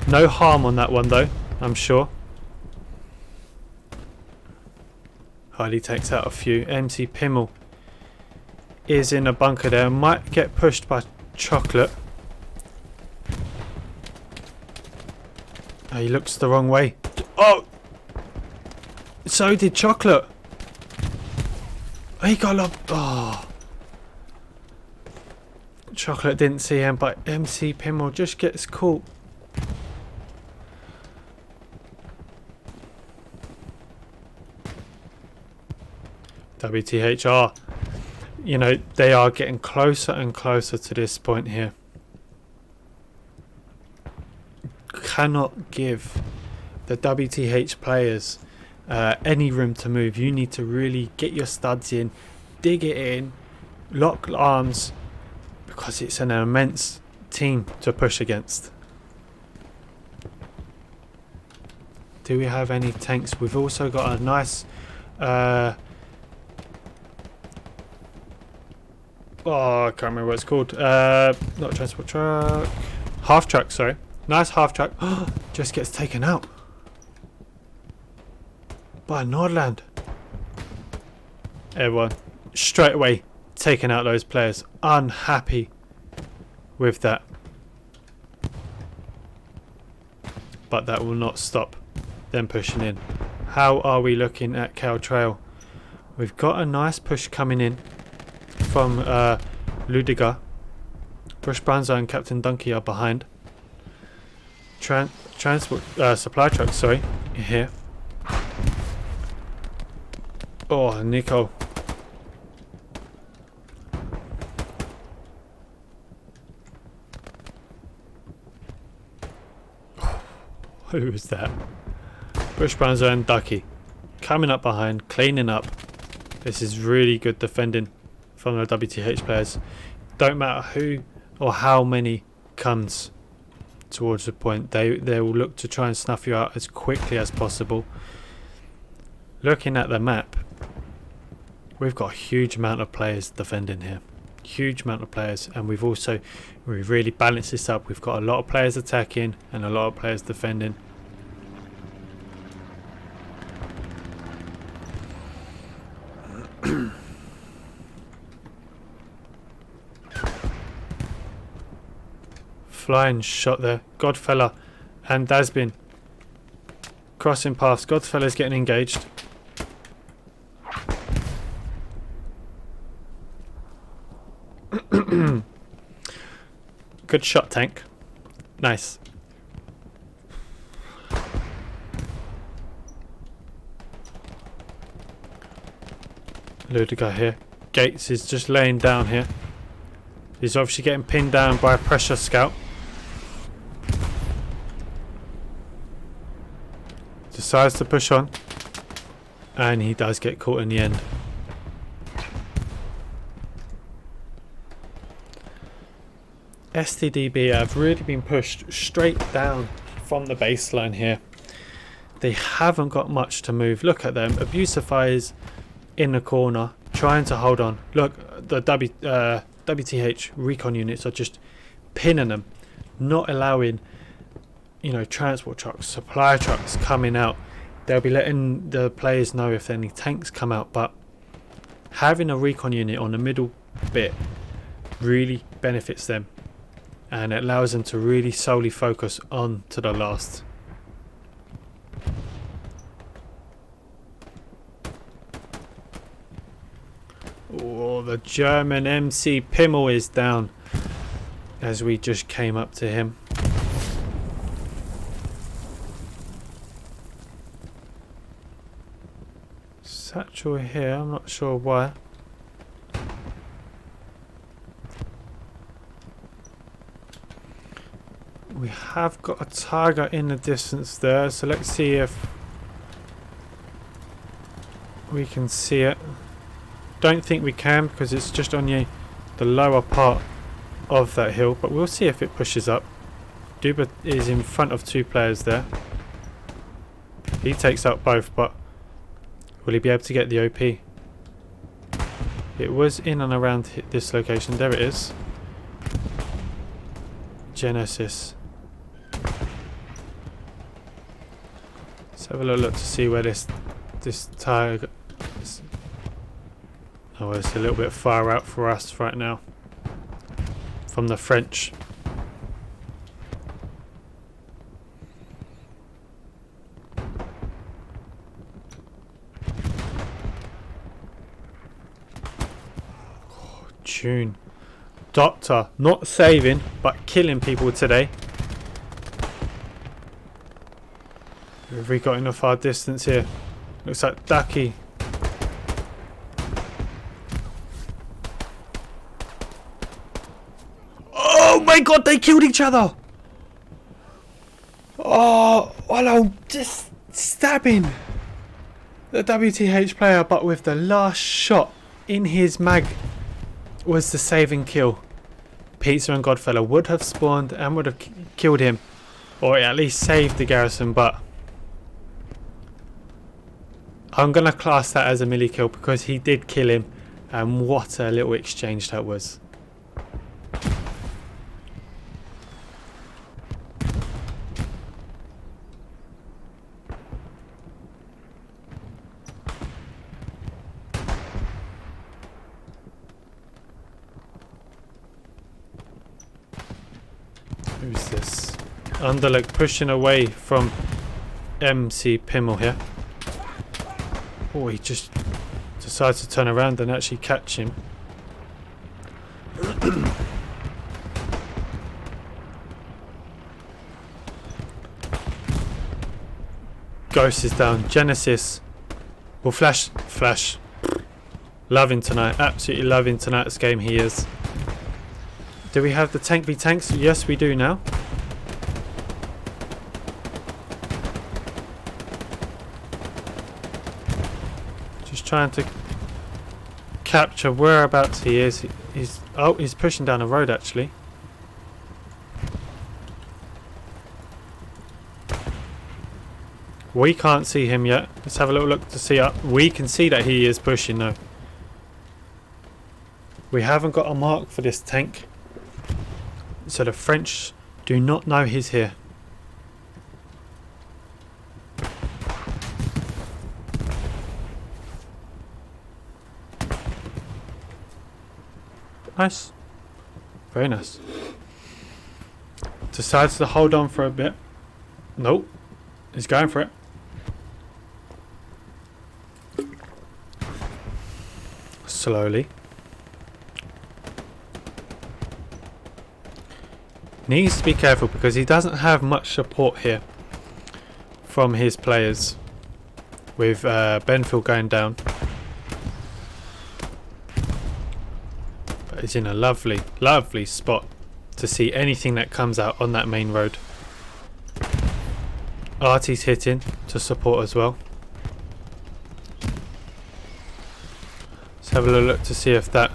No harm on that one though, I'm sure. Heidi takes out a few. MC Pimmel is in a bunker there. Might get pushed by Chocolate. Oh, he looks the wrong way. Oh! So did Chocolate. He got lobbed. Oh. Chocolate didn't see him, but MC Pimmel just gets caught. WTHR. You know, they are getting closer and closer to this point here. Cannot give the WTH players any room to move. You need to really get your studs in, dig it in, lock arms, because it's an immense team to push against. Do we have any tanks? We've also got a nice oh, I can't remember what it's called. Not transport truck. Half truck, sorry. Nice half truck. Just gets taken out by Nordland. Everyone straight away taking out those players. Unhappy with that. But that will not stop them pushing in. How are we looking at Cow Trail? We've got a nice push coming in from Ludiger. Brush Branzo and Captain Donkey are behind. Transport supply truck, sorry, here. Oh, Nico. Who is that? Brush Branzo and Ducky coming up behind, cleaning up. This is really good defending from the WTH players. Don't matter who or how many comes towards the point, they will look to try and snuff you out as quickly as possible. Looking at the map, we've got a huge amount of players defending here. Huge amount of players, and we've really balanced this up. We've got a lot of players attacking and a lot of players defending. Flying shot there. Godfella and Dasbin crossing paths. Godfella's getting engaged. Good shot, tank. Nice. Ludiger here. Gates is just laying down here. He's obviously getting pinned down by a pressure scout. Decides to push on, and he does get caught in the end. StDb have really been pushed straight down from the baseline here. They haven't got much to move. Look at them. Abusify is in the corner trying to hold on. Look, the WTH recon units are just pinning them, not allowing, you know, transport trucks, supply trucks coming out. They'll be letting the players know if any tanks come out, but having a recon unit on the middle bit really benefits them, and it allows them to really solely focus on to the last. Oh, the German MC Pimmel is down as we just came up to him. Satchel here, I'm not sure why. We have got a tiger in the distance there, so let's see if we can see it. Don't think we can because it's just on the lower part of that hill, but we'll see if it pushes up. Duba is in front of two players there. He takes out both, but will he be able to get the OP? It was in and around this location. There it is. Genesis. Let's have a little look to see where this tiger is. Oh, Oh, it's a little bit far out for us right now from the French. Oh, tune. Doctor, not saving, but killing people today. Have we got enough hard distance here? Looks like Ducky. Oh my god, they killed each other! Oh, hello, just stabbing the WTH player, but with the last shot in his mag was the saving kill. Pizza and Godfellow would have spawned and would have killed him, or at least saved the garrison, but I'm going to class that as a melee kill because he did kill him, and what a little exchange that was. Who's this? Underlook pushing away from MC Pimmel here. Oh, he just decides to turn around and actually catch him. Ghost is down. Genesis will flash. Loving tonight. Absolutely loving tonight's game he is. Do we have the tank v tanks? Yes, we do now. Just trying to capture whereabouts he is. He's pushing down a road actually. We can't see him yet. Let's have a little look to see up. We can see that he is pushing though. We haven't got a mark for this tank, so the French do not know he's here. Nice. Very nice. Decides to hold on for a bit. Nope. He's going for it. Slowly. Needs to be careful because he doesn't have much support here from his players, with Benfield going down. But he's in a lovely, lovely spot to see anything that comes out on that main road. Artie's hitting to support as well. Let's have a little look to see if that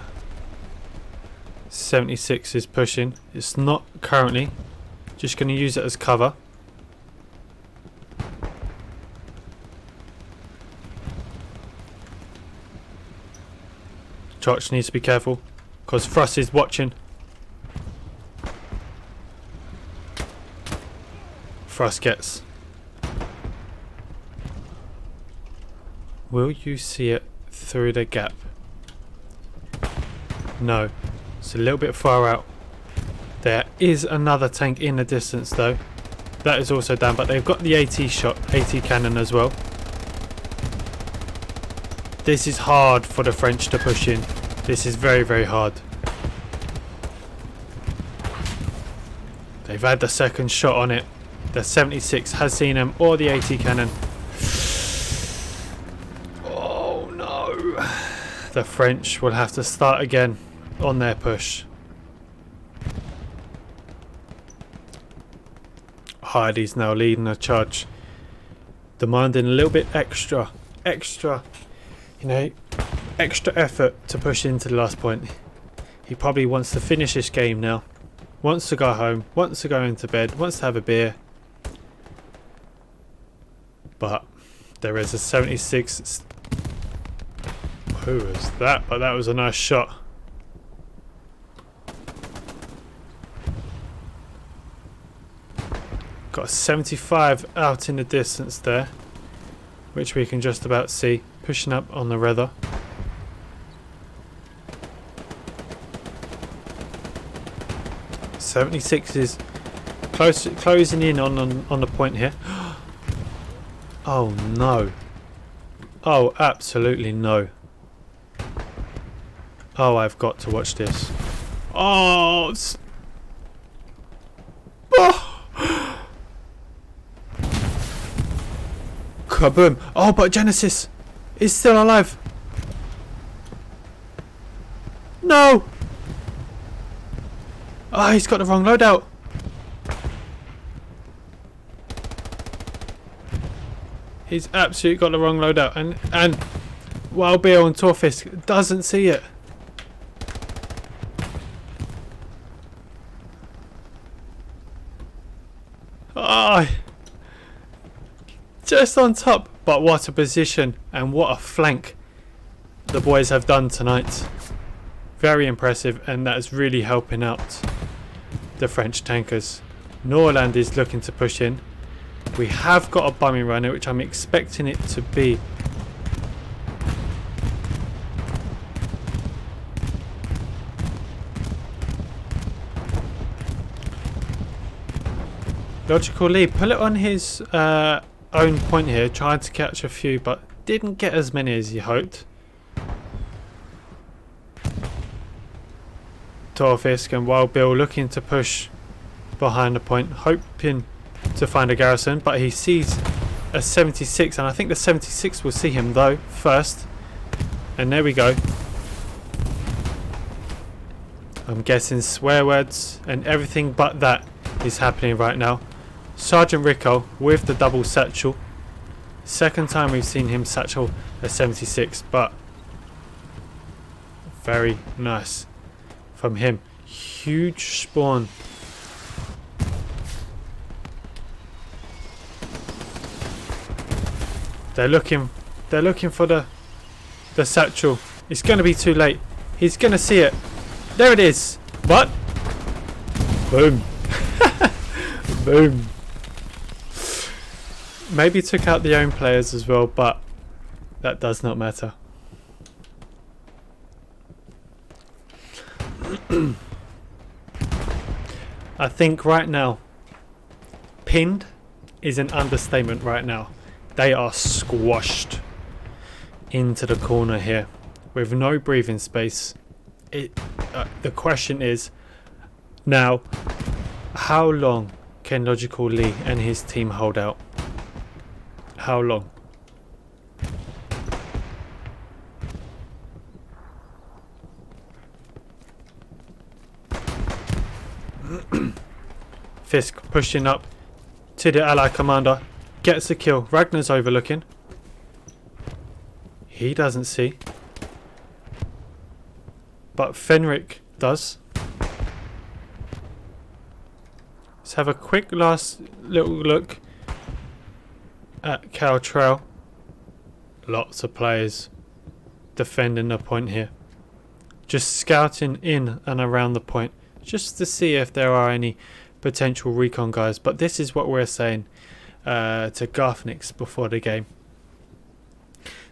76 is pushing. It's not currently. Just going to use it as cover. Church needs to be careful because Frost is watching. Frost gets. Will you see it through the gap? No. It's a little bit far out. There is another tank in the distance though. That is also down, but they've got the AT cannon as well. This is hard for the French to push in. This is very, very hard. They've had the second shot on it. The 76 has seen them, or the AT cannon. Oh no. The French will have to start again on their push. Heidi's now leading a charge, demanding a little bit extra, you know, extra effort to push into the last point. He probably wants to finish this game now, wants to go home, wants to go into bed, wants to have a beer, but there is a 76. Who was that? But that was a nice shot. Got a 75 out in the distance there, which we can just about see, pushing up on the weather. 76 is closing in on the point here. Oh no. Oh, absolutely no. Oh, I've got to watch this. Oh, kaboom. Oh, but Genesis is still alive. No. Oh, he's got the wrong loadout. He's absolutely got the wrong loadout, and Wild Bill and Torfisk doesn't see it. Ah, just on top. But what a position and what a flank the boys have done tonight. Very impressive, and that is really helping out the French tankers. Norland is looking to push in. We have got a bombing runner, which I'm expecting it to be. Logical lead. Pull it on his own point here. Tried to catch a few, but didn't get as many as he hoped. Torfisk and Wild Bill looking to push behind the point, hoping to find a garrison, but he sees a 76, and I think the 76 will see him though first. And there we go. I'm guessing swear words and everything but that is happening right now. Sergeant Rico with the double satchel. Second time we've seen him satchel a 76, but very nice from him. Huge spawn. They're looking for the satchel. It's going to be too late. He's going to see it. There it is. What? Boom. Boom. Maybe took out the own players as well, but that does not matter. I think right now, pinned is an understatement right now. They are squashed into the corner here with no breathing space. The question is now, how long can Logical Lee and his team hold out? How long? Fisk pushing up to the ally commander, gets a kill. Ragnar's overlooking. He doesn't see, but Fenric does. Let's have a quick last little look at Caltrail. Lots of players defending the point here, just scouting in and around the point just to see if there are any potential recon guys. But this is what we're saying to Garthnix before the game.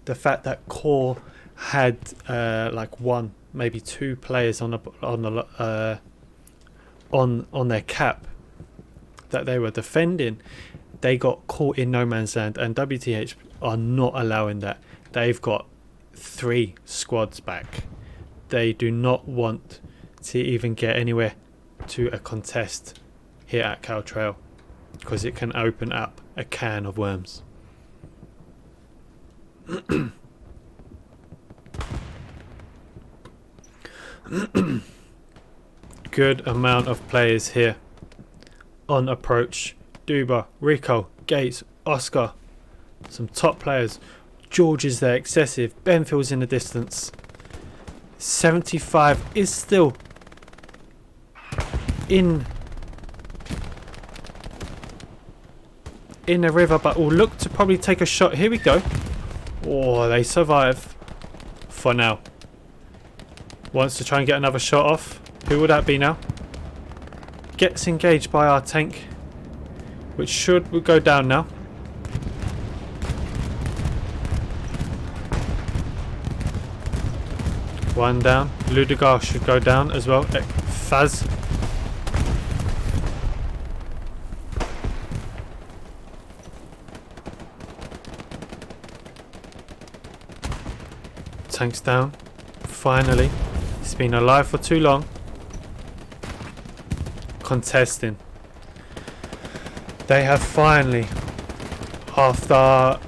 The fact that Core had like one, maybe two players on their cap that they were defending, they got caught in no man's land, and WTH are not allowing that. They've got 3 squads back. They do not want to even get anywhere to a contest here at Caltrail, because it can open up a can of worms. Good amount of players here on approach. Duba, Rico, Gates, Oscar, some top players. George is there, excessive. Benfield's in the distance. 75 is still in the river, but will look to probably take a shot. Here we go. Oh, they survive for now. Wants to try and get another shot off. Who would that be now? Gets engaged by our tank, which should go down now. One down. Ludegar should go down as well. Faz. tank's down. Finally. It's been alive for too long. Contesting. They have finally, after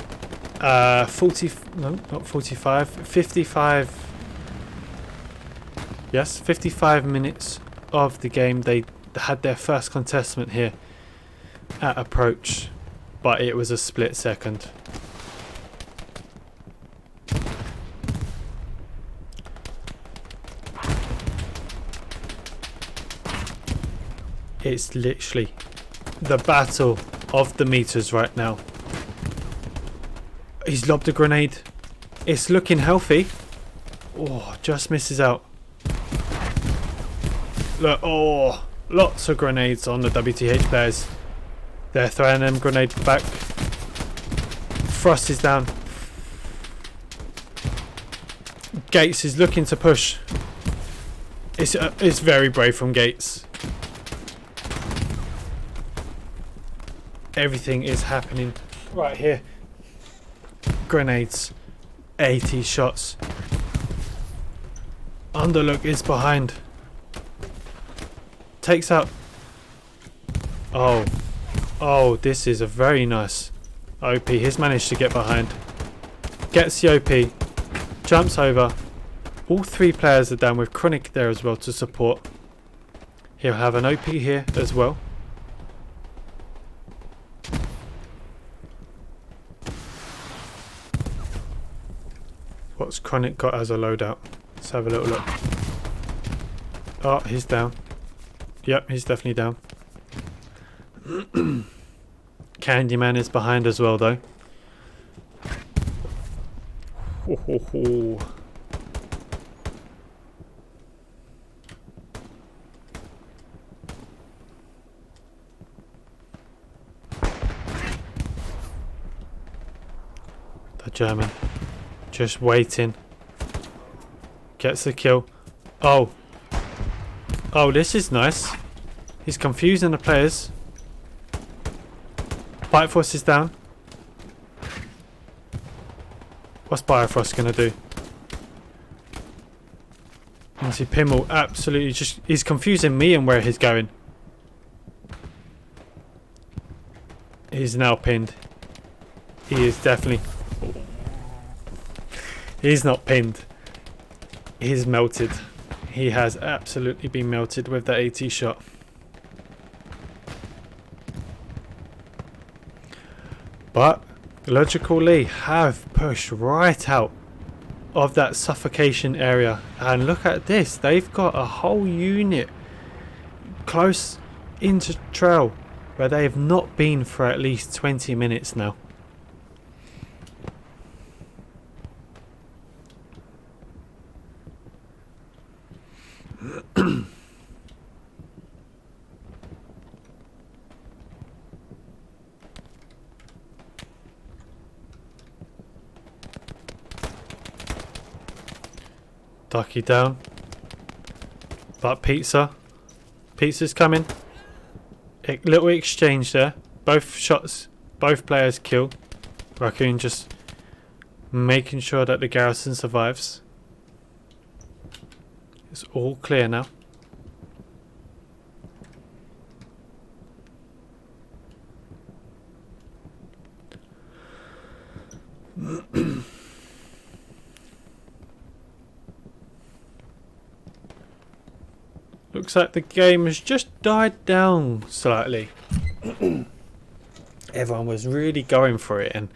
55 minutes of the game, they had their first contestant here at approach, but it was a split second. It's literally the battle of the meters right now. He's lobbed a grenade. It's looking healthy. Oh, just misses out. Look, oh, lots of grenades on the WTH players. They're throwing them grenades back. Frost is down. Gates is looking to push. It's very brave from Gates. Everything is happening right here. Grenades. 80 shots. Underlook is behind. Takes out. Oh, this is a very nice OP. He's managed to get behind. Gets the OP. Jumps over. All three players are down with Chronic there as well to support. He'll have an OP here as well. What's Chronic got as a loadout? Let's have a little look. Oh, he's down. Yep, he's definitely down. Candyman is behind as well, though. Ho, ho, ho. The German. Just waiting. Gets the kill. Oh, this is nice. He's confusing the players. Bifrost is down. What's Bifrost gonna do? You see Pimmel absolutely he's confusing me and where he's going. He's now pinned. He is definitely... He's not pinned. He's melted. He has absolutely been melted with the AT shot. But logically have pushed right out of that suffocation area. And look at this. They've got a whole unit close into trail where they have not been for at least 20 minutes now. Ducky down. But Pizza's coming. Little exchange there. Both shots, both players kill. Raccoon just making sure that the garrison survives. It's all clear now. Looks like the game has just died down slightly. Everyone was really going for it, and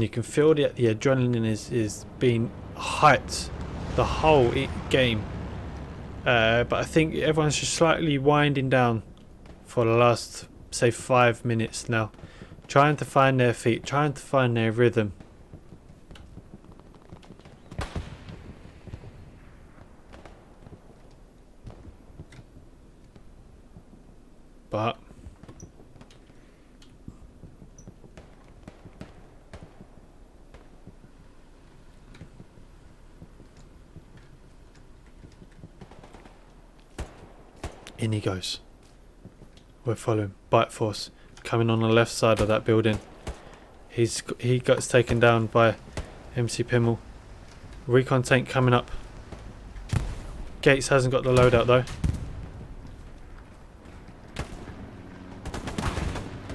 you can feel that the adrenaline is being hyped the whole game. But I think everyone's just slightly winding down for the last, say, 5 minutes now, trying to find their feet, trying to find their rhythm. But in he goes. We're following. Bite Force coming on the left side of that building. He gets taken down by MC Pimmel. Recon tank coming up. Gates hasn't got the loadout though.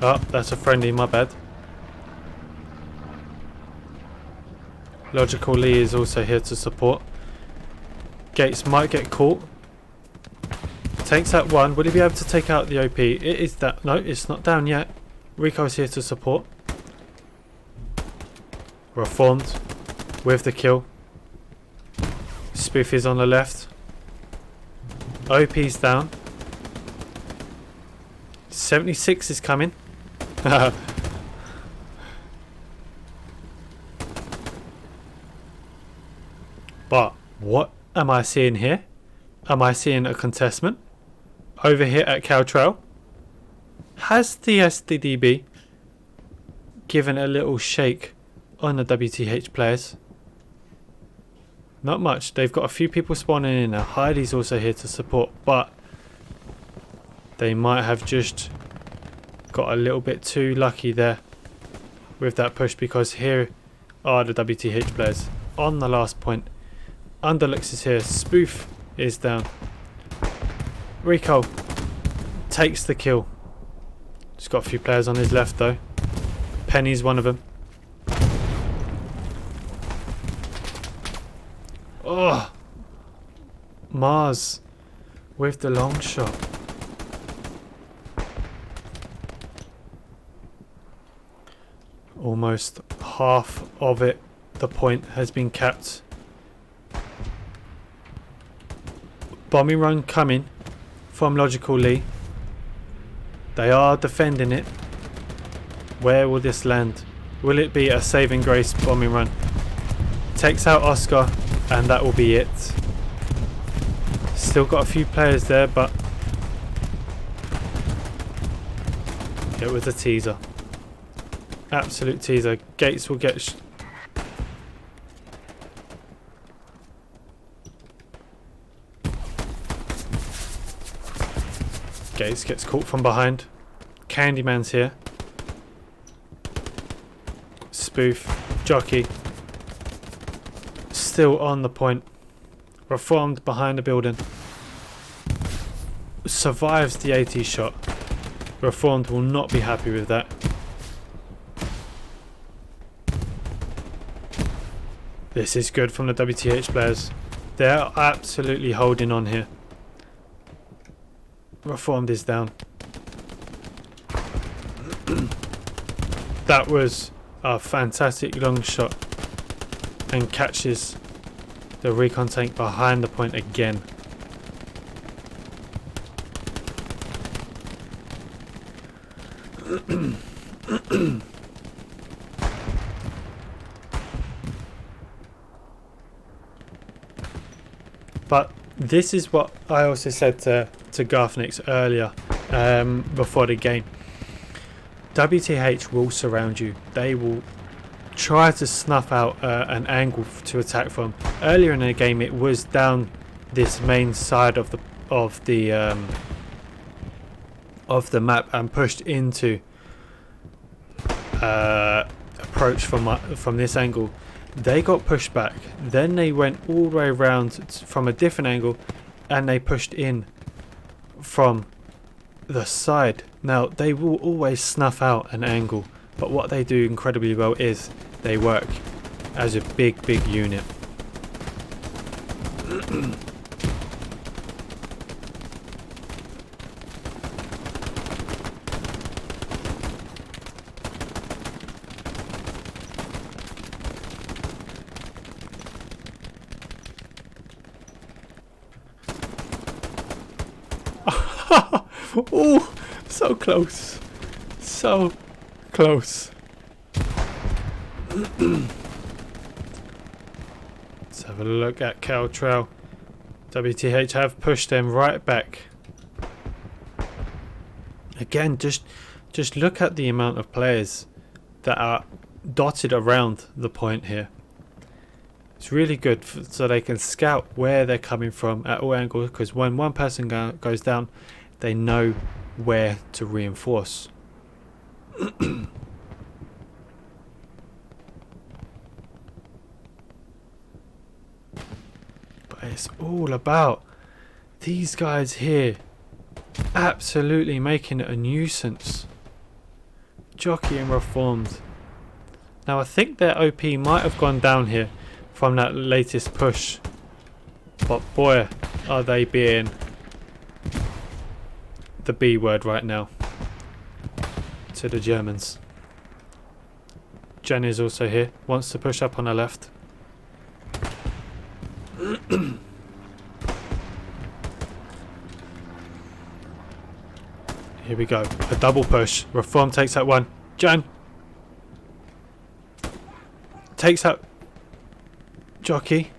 Oh, that's a friendly, my bad. Logical Lee is also here to support. Gates might get caught. Takes out one. Will he be able to take out the OP? It is that. No, it's not down yet. Rico's here to support. Reformed with the kill. Spoof is on the left. OP's down. 76 is coming. But what am I seeing here? Am I seeing a contestment over here at Caltrail? Has the StDb given a little shake on the WTH players? Not much. They've got a few people spawning in now. Heidi's also here to support, but they might have just got a little bit too lucky there with that push, because here are the WTH players on the last point. Underlux is here. Spoof is down. Rico takes the kill. Just got a few players on his left though. Penny's one of them. Oh, Mars with the long shot. Almost half of it, the point has been capped. Bombing run coming from Logical Lee. They are defending it. Where will this land? Will it be a saving grace bombing run? Takes out Oscar, and that will be it. Still got a few players there, but it was a teaser. Absolute teaser. Gates will get Gates gets caught from behind. Candyman's here. Spoof. Jockey. Still on the point. Reformed behind the building. Survives the AT shot. Reformed will not be happy with that. This is good from the WTH players. They're absolutely holding on here. Reformed is down. That was a fantastic long shot, and catches the recon tank behind the point again. But this is what I also said to Garthnix earlier, before the game. WTH will surround you. They will try to snuff out an angle to attack from. Earlier in the game, it was down this main side of the map and pushed into approach from this angle. They got pushed back. Then they went all the way around from a different angle, and they pushed in from the side. Now, they will always snuff out an angle, but what they do incredibly well is they work as a big unit. Oh, so close. So close. Let's have a look at Caltrail. WTH have pushed them right back. Again, just look at the amount of players that are dotted around the point here. It's really good so they can scout where they're coming from at all angles, because when one person goes down, they know where to reinforce. it's all about. These guys here absolutely making it a nuisance. Jockey and Reformed. Now I think their OP might have gone down here from that latest push. But boy, are they being the B word right now to the Germans. Jen is also here, wants to push up on her left. Here we go, a double push. Reform takes that one. Jan takes out Jockey.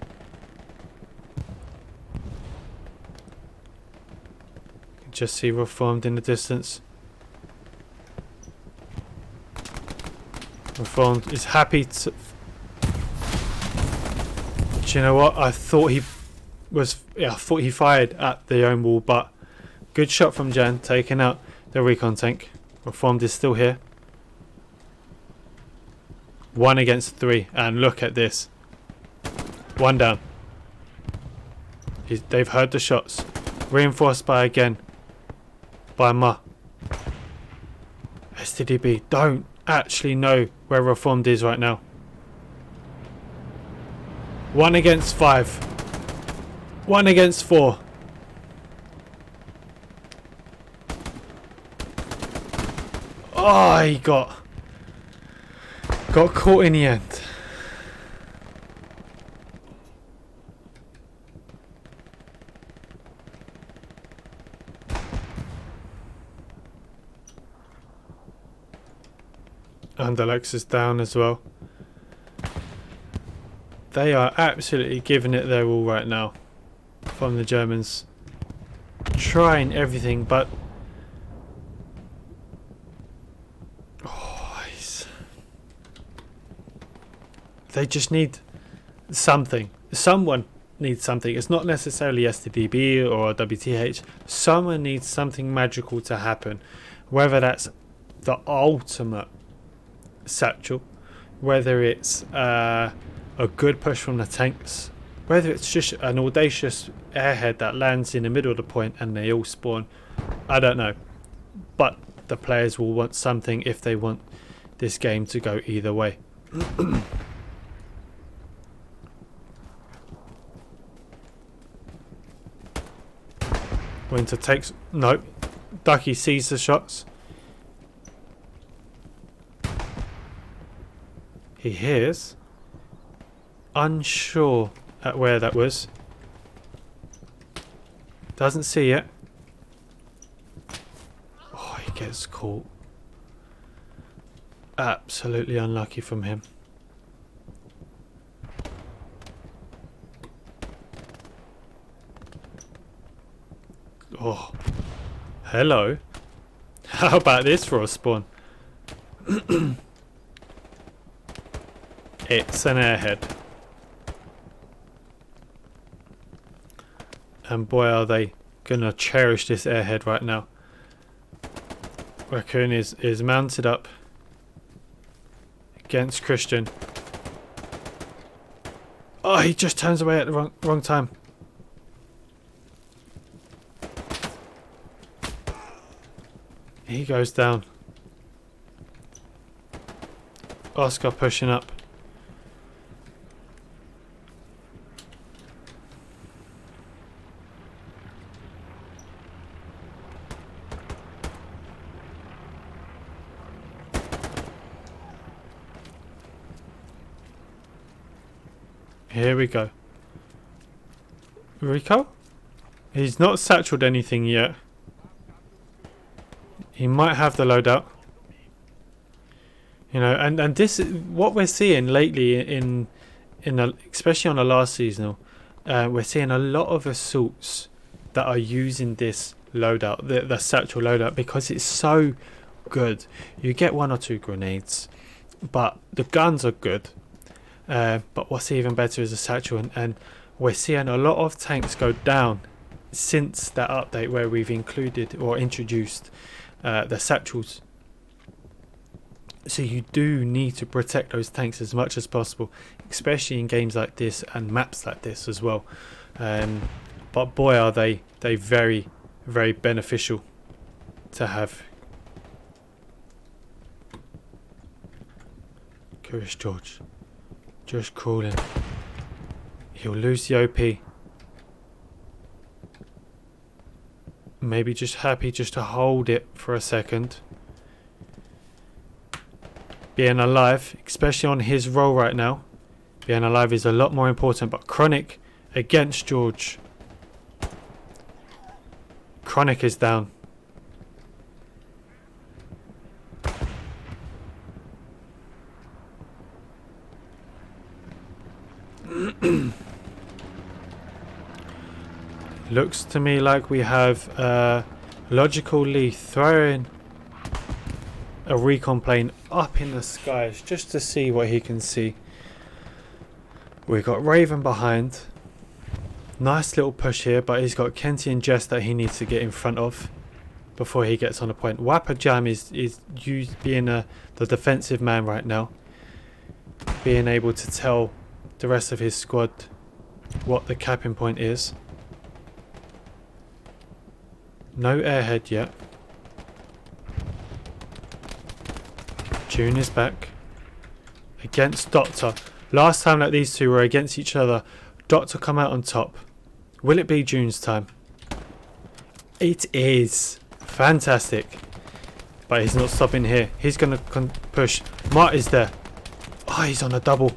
Just see Reformed in the distance. Reformed is happy to... Do you know what? I thought he was... Yeah, I thought he fired at the own wall, but good shot from Jan, taking out the recon tank. Reformed is still here. 1 against 3, and look at this. 1 down. They've heard the shots. Reinforced by again. By Ma. StDb don't actually know where Reformed is right now. 1 against 5. 1 against 4. Oh, he got caught in the end. And Alexa's down as well. They are absolutely giving it their all right now from the Germans. Trying everything, but they just need something. Someone needs something. It's not necessarily StDb or WTH. Someone needs something magical to happen. Whether that's the ultimate satchel, whether it's a good push from the tanks, whether it's just an audacious airhead that lands in the middle of the point and they all spawn. I don't know. But the players will want something if they want this game to go either way. Winter takes... No. Ducky sees the shots. He hears. Unsure at where that was. Doesn't see it. Oh, he gets caught. Absolutely unlucky from him. Oh, hello. How about this for a spawn? It's an airhead. And boy are they gonna cherish this airhead right now. Raccoon is mounted up against Christian. Oh, he just turns away at the wrong time. He goes down. Oscar pushing up. Here we go. Rico? He's not satcheled anything yet. He might have the loadout. You know, and this is what we're seeing lately especially on the last seasonal. We're seeing a lot of assaults that are using this loadout, the satchel loadout, because it's so good. You get 1 or 2 grenades, but the guns are good. But what's even better is a satchel, and we're seeing a lot of tanks go down since that update where we've included or introduced the satchels. So you do need to protect those tanks as much as possible, especially in games like this and maps like this as well. But boy, are they very, very beneficial to have. Curious George. Just crawling. He'll lose the OP. Maybe just happy just to hold it for a second. Being alive, especially on his role right now, being alive is a lot more important. But Chronic against George. Chronic is down. Looks to me like we have Logical Lee throwing a recon plane up in the skies just to see what he can see. We've got Raven behind. Nice little push here, but he's got Kenty and Jess that he needs to get in front of before he gets on a point. Wapper Jam is used being the defensive man right now, being able to tell the rest of his squad what the capping point is. No airhead yet. June is back against Doctor. Last time that these two were against each other, Doctor come out on top. Will it be June's time? It is. Fantastic. But he's not stopping here. He's going to push. Mart is there. Oh, he's on a double.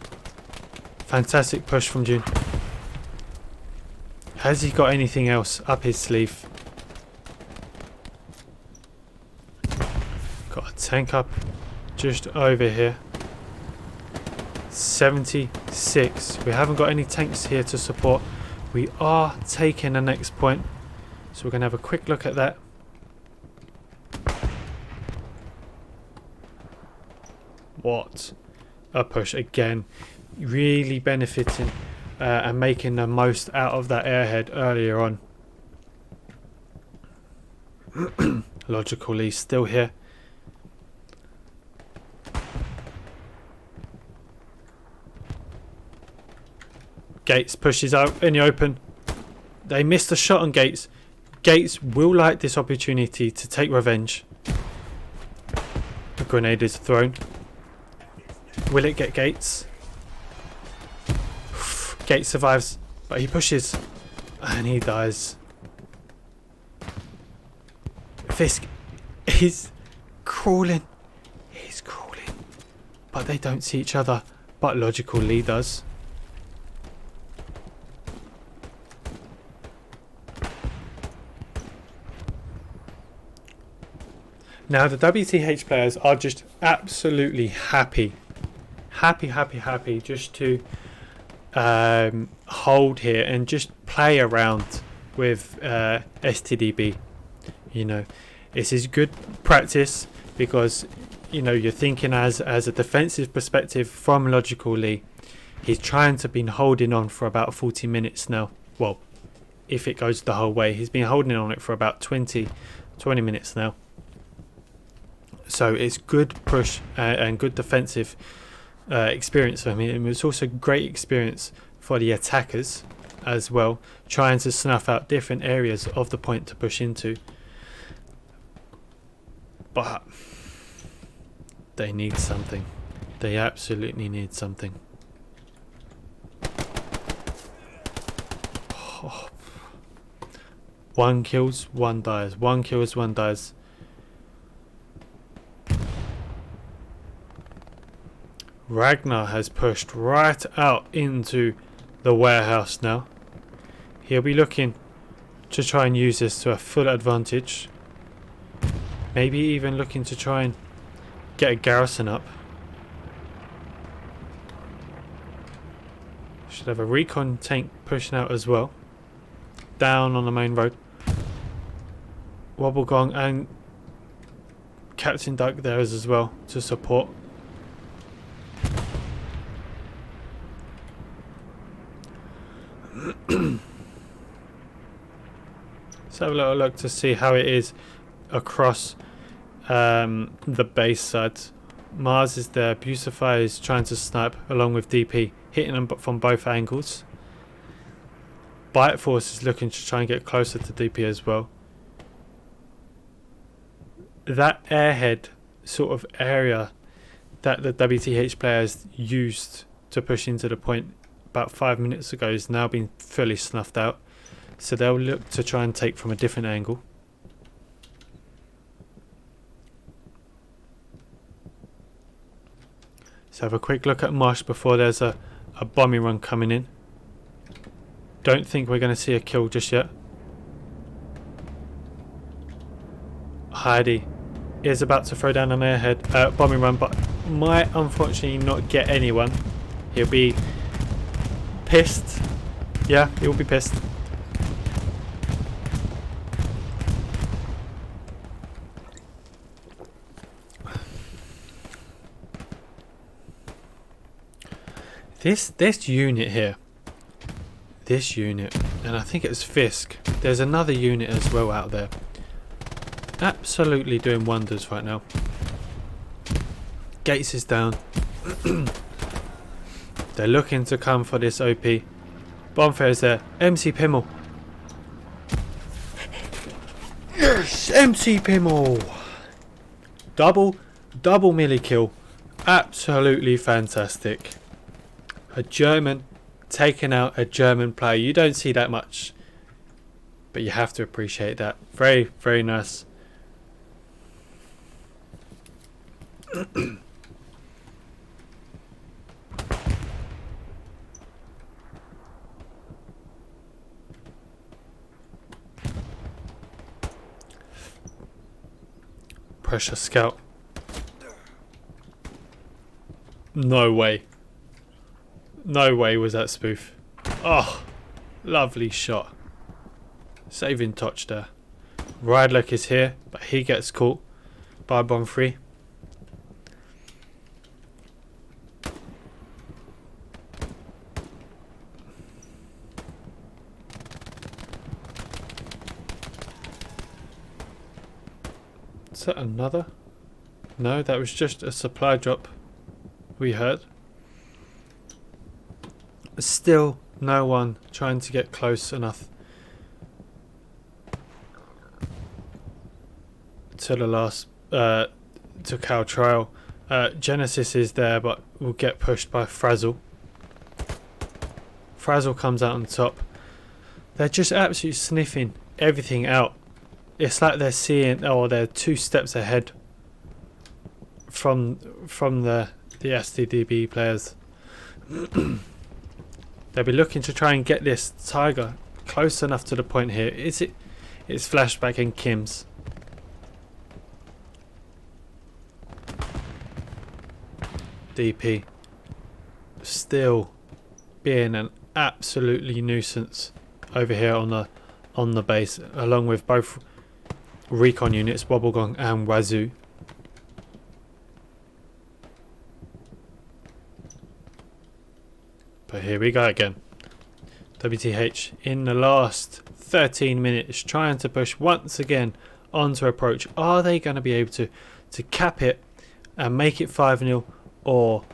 Fantastic push from June. Has he got anything else up his sleeve? Got a tank up just over here. 76. We haven't got any tanks here to support. We are taking the next point, so we're going to have a quick look at that. What a push again. Really benefiting and making the most out of that airhead earlier on. Logically still here. Gates pushes out in the open. They missed a shot on Gates. Gates will like this opportunity to take revenge. A grenade is thrown. Will it get Gates? Gates survives, but he pushes and he dies. Fisk is crawling. He's crawling. But they don't see each other. But Logical Lee does. Now the WTH players are just absolutely happy just to hold here and just play around with StDb. You know, this is good practice because, you know, you're thinking as a defensive perspective from Logical Lee. He's trying to been holding on for about 40 minutes now. Well, if it goes the whole way, he's been holding on it for about 20 minutes now. So it's good push and good defensive experience for him. It was also great experience for the attackers as well, trying to snuff out different areas of the point to push into. But they need something. They absolutely need something. Oh. One kills, one dies. One kills, one dies. Ragnar has pushed right out into the warehouse now. He'll be looking to try and use this to a full advantage. Maybe even looking to try and get a garrison up. Should have a recon tank pushing out as well. Down on the main road. Wobblegong and Captain Duck there as well to support. Let's have a little look to see how it is across the base side. Mars is there. Bucify is trying to snipe along with DP, hitting them from both angles. Bite Force is looking to try and get closer to DP as well. That airhead sort of area that the WTH players used to push into the point about 5 minutes ago is now been fully snuffed out. So they'll look to try and take from a different angle. So have a quick look at Mosh before there's a bombing run coming in. Don't think we're going to see a kill just yet. Heidi is about to throw down an airhead bombing run, but might unfortunately not get anyone. He'll be pissed. Yeah, he'll be pissed. This unit here. This unit, and I think it's Fisk. There's another unit as well out there. Absolutely doing wonders right now. Gates is down. They're looking to come for this OP. Bonfire's there. MC Pimmel. Yes! MC Pimmel! Double melee kill. Absolutely fantastic. A German taking out a German player. You don't see that much, but you have to appreciate that. Very, very nice. Pressure scout. No way. No way was that spoof. Oh, lovely shot. Saving touch there. Rydluck is here, but he gets caught by bomb 3. Is that another? No, that was just a supply drop we heard. Still no one trying to get close enough to the last to Cal Trial. Genesis is there, but will get pushed by Frazzle. Frazzle comes out on top. They're just absolutely sniffing everything out. It's like they're seeing, or they're 2 steps ahead from the StDb players. They'll be looking to try and get this Tiger close enough to the point here. It's flashback in Kim's. DP still being an absolutely nuisance over here on the base, along with both recon units, Wobblegong and Wazoo. But here we go again. WTH in the last 13 minutes trying to push once again onto approach. Are they going to be able to cap it and make it 5-0, or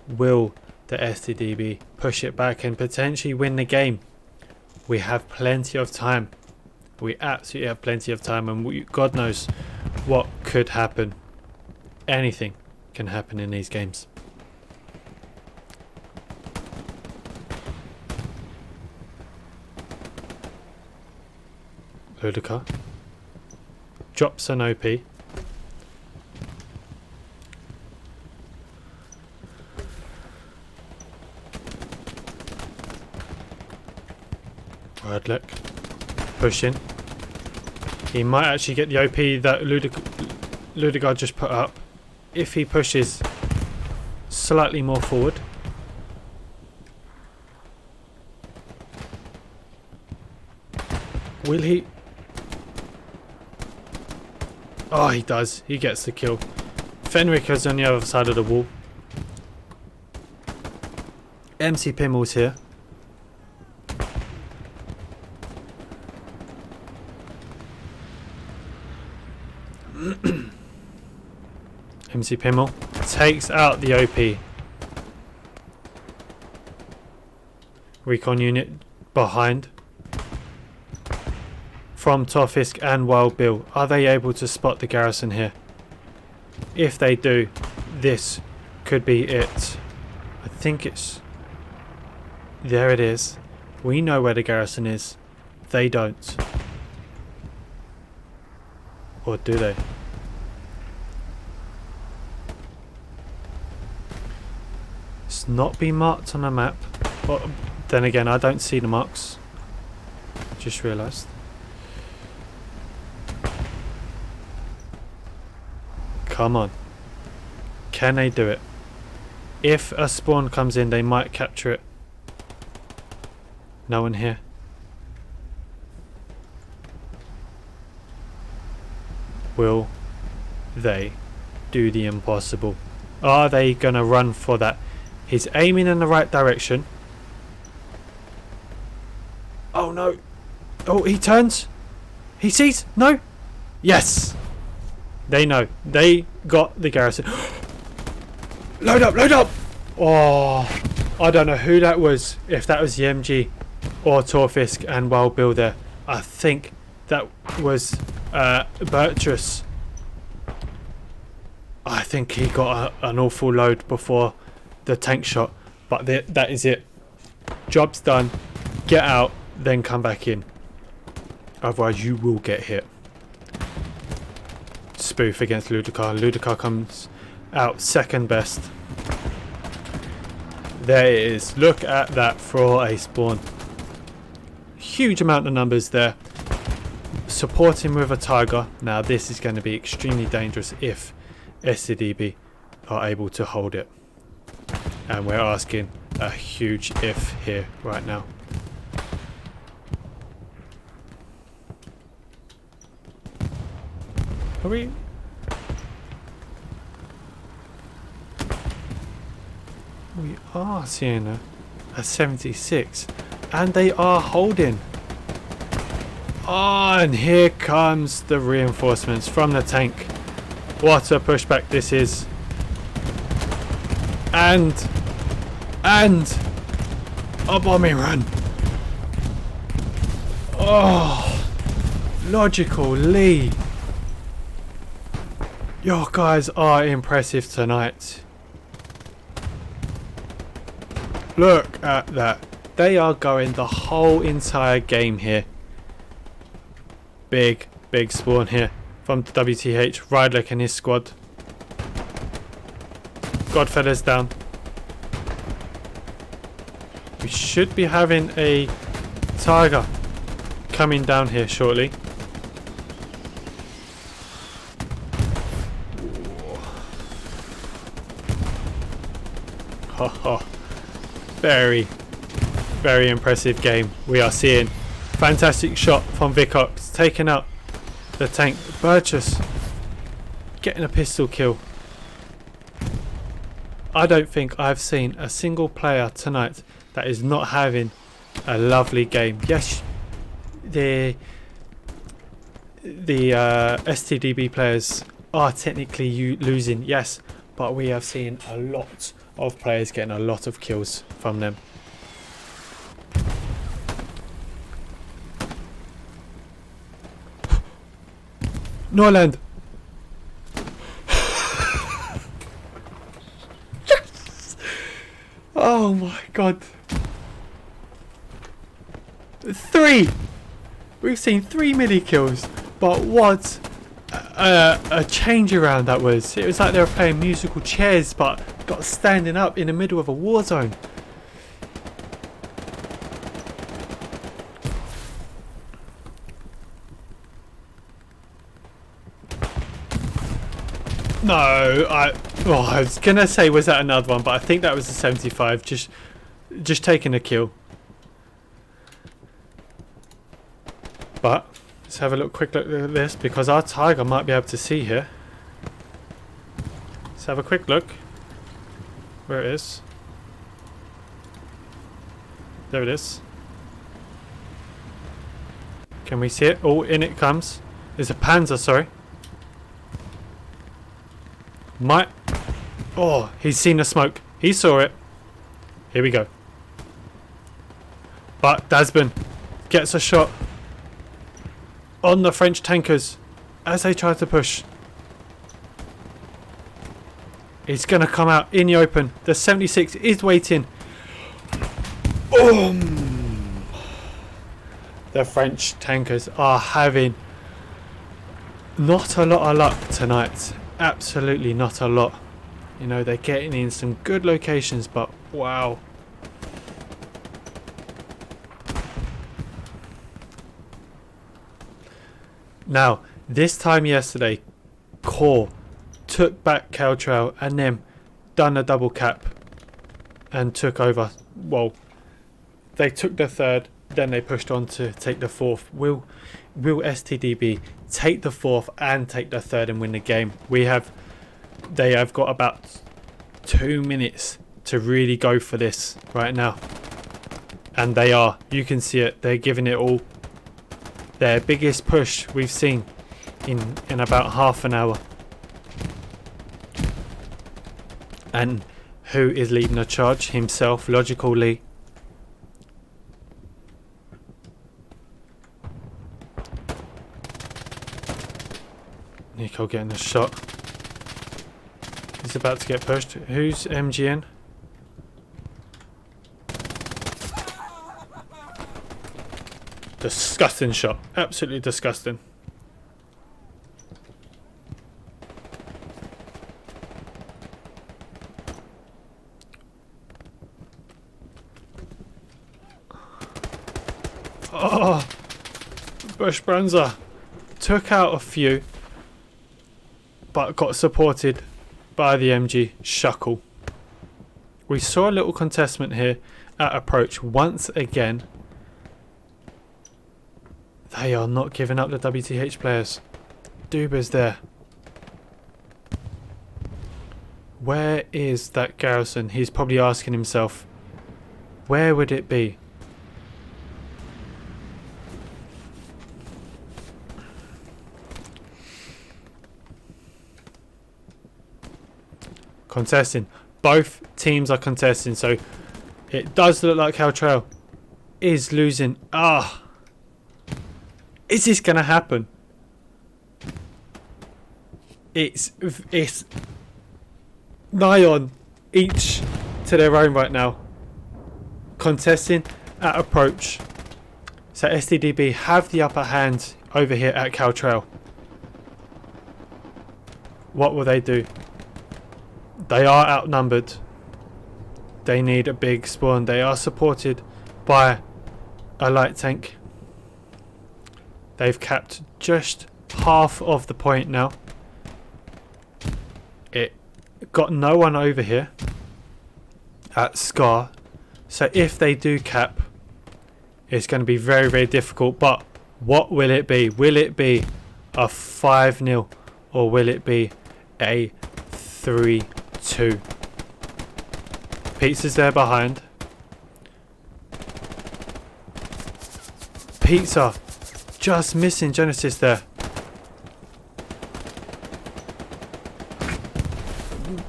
will the StDb push it back and potentially win the game? We have plenty of time. We absolutely have plenty of time, and God knows what could happen. Anything can happen in these games. Ludica drops an OP. Rydluck pushing. He might actually get the OP that Ludica just put up if he pushes slightly more forward. Will he? Oh, he does. He gets the kill. Fenric is on the other side of the wall. MC Pimmel's here. MC Pimmel takes out the OP. Recon unit behind. from Torfisk and Wild Bill. Are they able to spot the garrison here? If they do, this could be it. I think it's... There it is. We know where the garrison is. They don't. Or do they? It's not been marked on a map. But then again, I don't see the marks. Just realised. Come on. Can they do it? If a spawn comes in, they might capture it. No one here. Will they do the impossible? Are they gonna run for that? He's aiming in the right direction. Oh no. Oh, he turns. He sees. No. Yes. They know. They got the garrison. Load up, load up. Oh, I don't know who that was. If that was the MG or Torfisk and Wild Bill there. I think that was Burtress. I think he got an awful load before the tank shot. But that is it. Job's done. Get out, then come back in. Otherwise you will get hit. Spoof against Ludicar. Ludicar comes out second best. There it is. Look at that for a spawn. Huge amount of numbers there. Supporting with a Tiger. Now this is going to be extremely dangerous if StDb are able to hold it. And we're asking a huge if here right now. Are we? We are seeing a 76 and they are holding. Oh, and here comes the reinforcements from the tank. What a pushback this is. And a bombing run. Oh, logically. Your guys are impressive tonight. Look at that. They are going the whole entire game here. Big spawn here from WTH. Rydlick and his squad. Godfellas down. We should be having a Tiger coming down here shortly. Very impressive game we are seeing. Fantastic shot from Vicox, taking out the tank. Burgess getting a pistol kill. I don't think I've seen a single player tonight that is not having a lovely game. Yes, the StDB players are technically losing, yes, but we have seen a lot of players getting a lot of kills from them. Norland. Yes! Oh my god. 3. We've seen 3 milli kills, but what a change around that was. It was like they were playing musical chairs, but got standing up in the middle of a war zone. No, I was gonna say was that another one, but I think that was a 75. Just taking a kill. But let's have a quick look at this, because our Tiger might be able to see here. Let's have a quick look. Where it is. There it is. Can we see it? Oh, in it comes. There's a Panzer, sorry. Oh, he's seen the smoke. He saw it. Here we go. But Dasbin gets a shot. on the French tankers as they try to push. It's going to come out in the open. The 76 is waiting. The French tankers are having not a lot of luck tonight. Absolutely not a lot. You know, they're getting in some good locations, but wow. Now, this time yesterday, Core took back Caltrail and then done a double cap and took over. Well, they took the third, then they pushed on to take the fourth. Will StDb take the fourth and take the third and win the game? They have got about 2 minutes to really go for this right now. And they are. You can see it. They're giving it all. Their biggest push we've seen in about half an hour. And who is leading the charge? Himself, Logical Lee. Nico getting a shot. He's about to get pushed. Who's MGN? Disgusting shot. Absolutely disgusting. Oh, Bush Bronzer took out a few, but got supported by the MG Shuckle. We saw a little contestment here at approach once again. They are not giving up, the WTH players. Duba's there. Where is that garrison? He's probably asking himself, where would it be? Contesting. Both teams are contesting, so it does look like Caltrail is losing. Is this going to happen? It's nigh on each to their own right now. Contesting at approach. So StDb have the upper hand over here at Caltrail. What will they do? They are outnumbered. They need a big spawn. They are supported by a light tank. They've capped just half of the point now. It got no one over here at Scar. So if they do cap, it's going to be very, very difficult. But what will it be? Will it be a 5-0 or will it be a 3-2? Pizza's there behind. Pizza just missing Genesis there.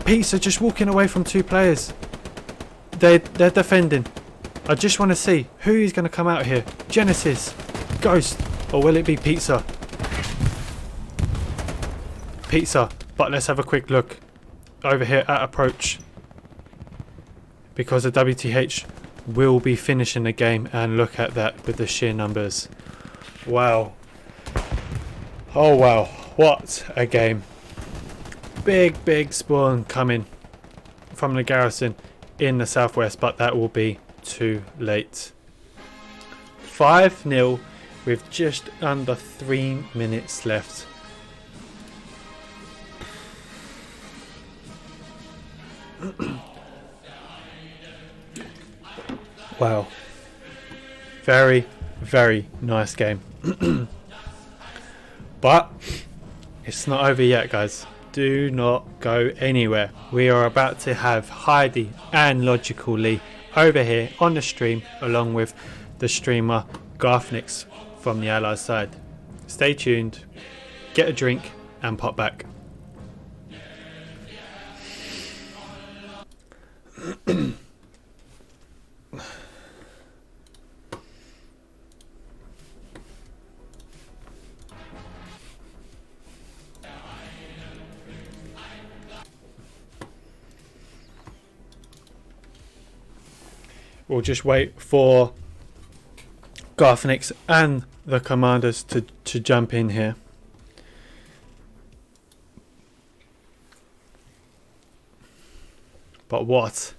Pizza just walking away from two players. They're defending. I just want to see who is going to come out here. Genesis, Ghost, or will it be Pizza? Pizza. But let's have a quick look over here at approach, because the WTH will be finishing the game, and look at that with the sheer numbers. Wow. Oh wow, what a game. Big spawn coming from the garrison in the southwest, but that will be too late. 5-0 with just under 3 minutes left. Wow. Very, very nice game. But it's not over yet, guys. Do not go anywhere. We are about to have Heidi and Logical Lee over here on the stream, along with the streamer Garthnix from the Allies side. Stay tuned, get a drink and pop back. we'll just wait for Garthenix and the commanders to jump in here. But what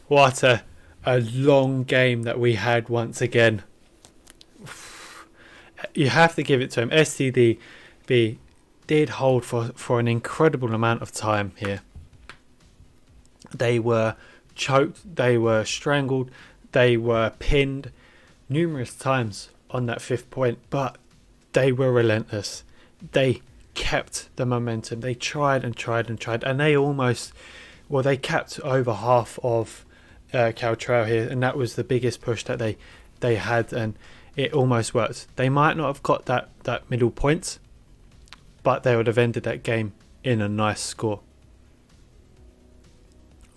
a long game that we had once again. You have to give it to him. StDb did hold for an incredible amount of time here. They were choked, they were strangled, they were pinned numerous times on that 5th point, but they were relentless. They kept the momentum. They tried and tried and tried, and they capped over half of Caltrao here, and that was the biggest push that they had, and it almost worked. They might not have got that middle point, but they would have ended that game in a nice score.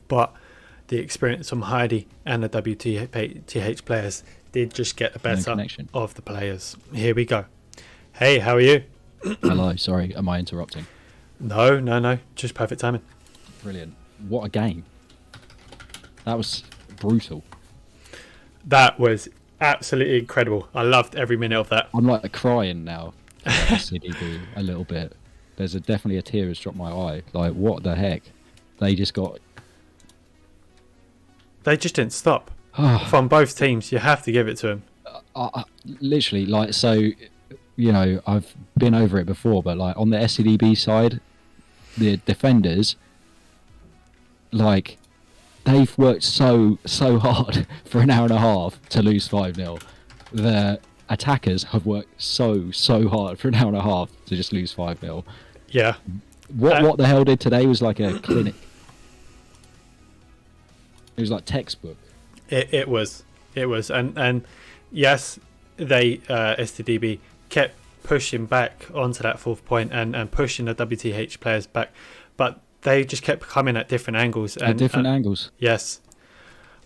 But the experience from Heidi and the WTH players did just get the better of the players. Here we go. Hey, how are you? Hello, sorry, am I interrupting? No, just perfect timing. Brilliant. What a game. That was brutal. That was absolutely incredible. I loved every minute of that. I'm like crying now for StDb a little bit. There's definitely a tear has dropped my eye. Like, what the heck? They just didn't stop. From both teams, you have to give it to them. Literally, like, so, you know, I've been over it before, but like on the StDB side, the defenders, like, they've worked so hard for an hour and a half to lose 5-0. The attackers have worked so hard for an hour and a half to just lose 5-0. Yeah. What the hell did today was like a clinic. It was like textbook. It was, and yes, they StDB kept pushing back onto that 4th point and pushing the WTH players back, but they just kept coming at different angles. Angles. Yes,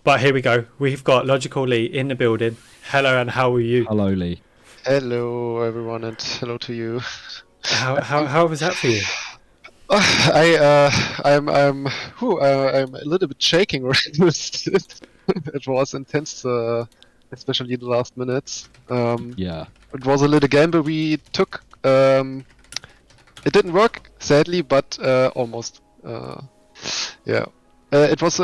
but here we go. We've got Logical Lee in the building. Hello, and how are you? Hello, Lee. Hello, everyone, and hello to you. How was that for you? I'm a little bit shaking right now. It was intense, especially the last minutes. Yeah. It was a little gamble we took. It didn't work, sadly, but almost. Yeah. It was